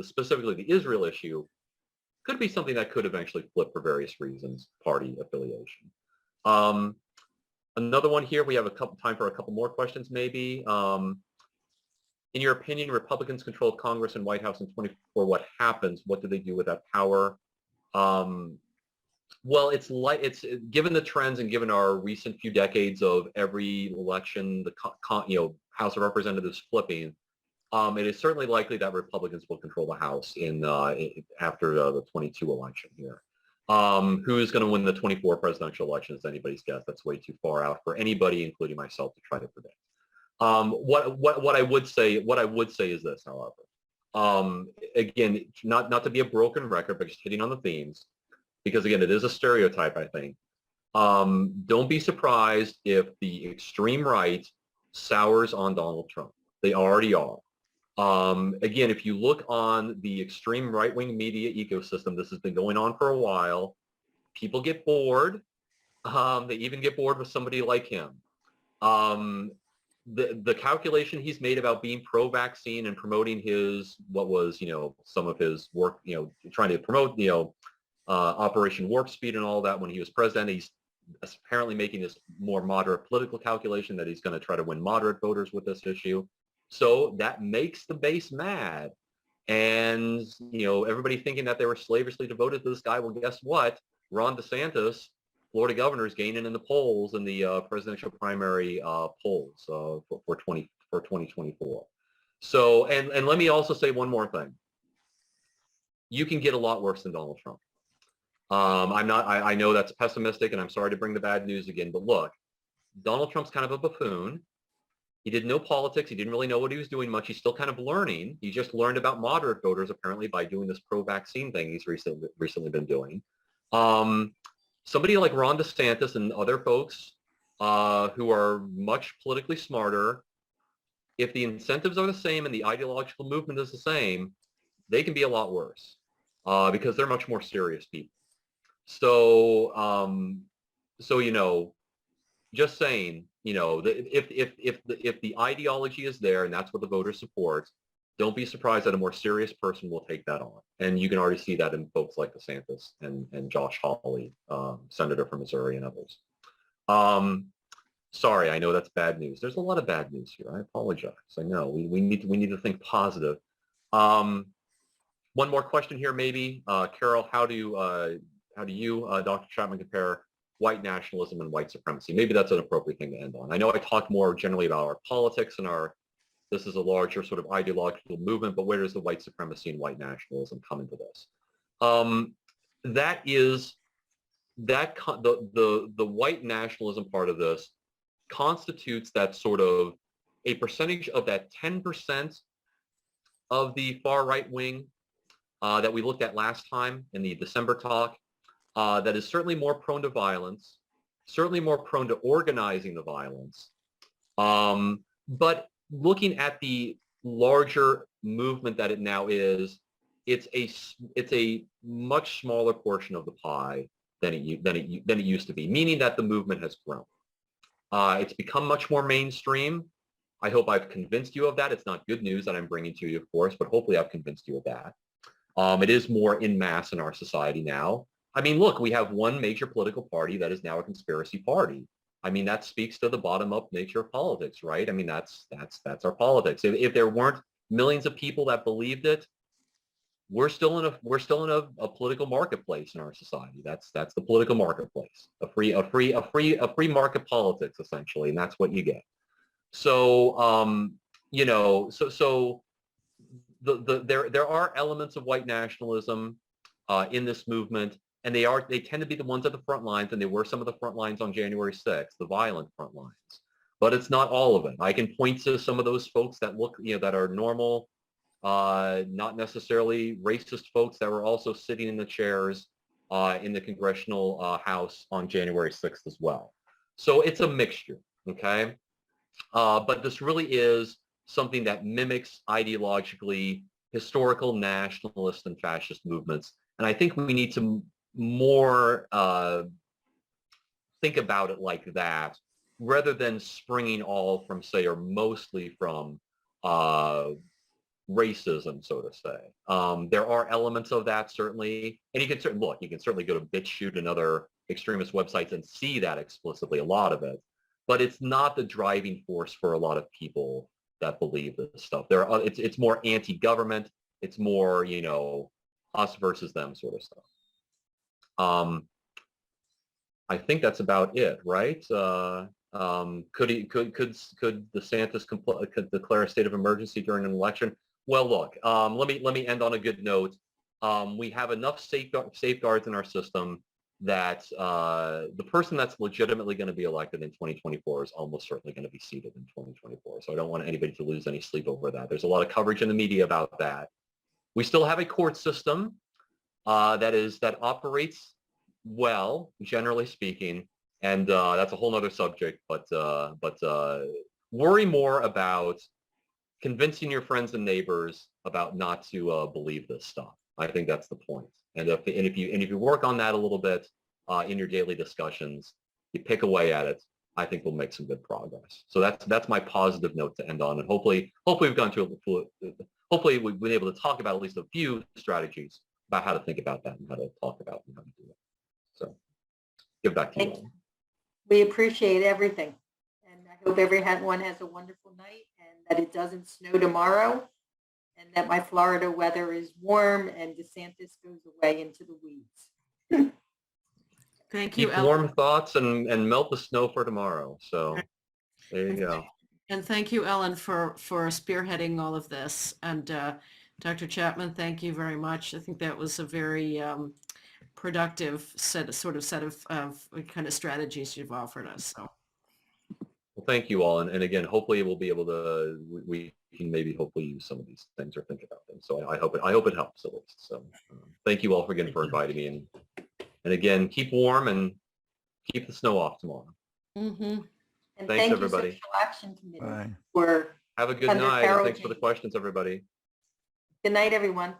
specifically the Israel issue could be something that could eventually flip for various reasons, party affiliation. Another one here, we have time for a couple more questions maybe. In your opinion, Republicans control Congress and White House in 2024. What happens? What do they do with that power? Well, it's given the trends and given our recent few decades of every election, the House of Representatives flipping, it is certainly likely that Republicans will control the House after the 22 election here. Who's going to win the 24 presidential election is anybody's guess. That's way too far out for anybody, including myself, to try to predict. What I would say is this, however. Again, not to be a broken record, but just hitting on the themes, because again, it is a stereotype, I think. Don't be surprised if the extreme right sours on Donald Trump. They already are. Again, if you look on the extreme right-wing media ecosystem, this has been going on for a while. People get bored. They even get bored with somebody like him. The calculation he's made about being pro-vaccine and promoting his, what was, some of his work, trying to promote, Operation Warp Speed and all that when he was president, he's apparently making this more moderate political calculation that he's going to try to win moderate voters with this issue. So that makes the base mad. And, everybody thinking that they were slavishly devoted to this guy, well, guess what? Ron DeSantis, Florida governor, is gaining in the polls, in the presidential primary polls for 2024. So, and let me also say one more thing. You can get a lot worse than Donald Trump. I know that's pessimistic, and I'm sorry to bring the bad news again, but look, Donald Trump's kind of a buffoon. He didn't know politics. He didn't really know what he was doing much. He's still kind of learning. He just learned about moderate voters, apparently, by doing this pro-vaccine thing he's recently been doing. Somebody like Ron DeSantis and other folks who are much politically smarter, if the incentives are the same and the ideological movement is the same, they can be a lot worse because they're much more serious people. So, just saying, if the ideology is there and that's what the voters support, don't be surprised that a more serious person will take that on. And you can already see that in folks like DeSantis and Josh Hawley, senator from Missouri, and others. Sorry, I know that's bad news. There's a lot of bad news here. I apologize. I know we need to think positive. One more question here, maybe, Carol. How do you, Dr. Chapman, compare white nationalism and white supremacy? Maybe that's an appropriate thing to end on. I know I talked more generally about our politics and this is a larger sort of ideological movement, but where does the white supremacy and white nationalism come into this? The white nationalism part of this constitutes that sort of a percentage of that 10% of the far right wing that we looked at last time in the December talk, that is certainly more prone to violence, certainly more prone to organizing the violence. But looking at the larger movement that it now is, it's a much smaller portion of the pie than it used to be, meaning that the movement has grown. It's become much more mainstream. I hope I've convinced you of that. It's not good news that I'm bringing to you, of course, but hopefully I've convinced you of that. It is more en masse in our society now. I mean, look, we have one major political party that is now a conspiracy party. I mean, that speaks to the bottom-up nature of politics, right? I mean, that's our politics. If there weren't millions of people that believed it, we're still in a political marketplace in our society. That's the political marketplace, a free market politics, essentially, and that's what you get. So, you know, so there are elements of white nationalism in this movement, and they tend to be the ones at the front lines, and they were some of the front lines on January 6th, the violent front lines. But it's not all of it. I can point to some of those folks that look, you know, that are normal, not necessarily racist folks that were also sitting in the chairs in the congressional house on January 6th as well. So it's a mixture, okay? But this really is something that mimics ideologically historical nationalist and fascist movements. And I think we need to more think about it like that, rather than springing all from, say, or mostly from racism, so to say. There are elements of that, certainly. And you can certainly, look, you can certainly go to BitChute and other extremist websites and see that explicitly, a lot of it. But it's not the driving force for a lot of people that believe this stuff. It's more anti-government. It's more, you know, us versus them sort of stuff. I think that's about it, right? Could DeSantis declare a state of emergency during an election? Well, look, let me end on a good note. We have enough safeguards in our system that the person that's legitimately going to be elected in 2024 is almost certainly going to be seated in 2024. So I don't want anybody to lose any sleep over that. There's a lot of coverage in the media about that. We still have a court system that operates well, generally speaking, and that's a whole other subject. But worry more about convincing your friends and neighbors about not to believe this stuff. I think that's the point. And if you work on that a little bit in your daily discussions, you pick away at it, I think we'll make some good progress. So that's my positive note to end on. And hopefully we've gone through hopefully we've been able to talk about at least a few strategies about how to think about that and how to talk about and how to do it. So give back to you all. We appreciate everything. And I hope everyone has a wonderful night and that it doesn't snow tomorrow and that my Florida weather is warm and DeSantis goes away into the weeds. Thank you, Keep Ellen. warm thoughts and melt the snow for tomorrow. So there you go. And thank you, Ellen, for spearheading all of this. And Dr. Chapman, thank you very much. I think that was a very productive set of kind of strategies you've offered us. So. Well, thank you all. And again, hopefully we'll be able to, we can maybe hopefully use some of these things or think about them. So I hope it helps at least. So thank you all again for inviting me. And again, keep warm and keep the snow off tomorrow. Mm-hmm. And Thanks, thank everybody. you, Social Action Committee, Bye. for Have a good night. And thanks for the questions, everybody. Good night, everyone.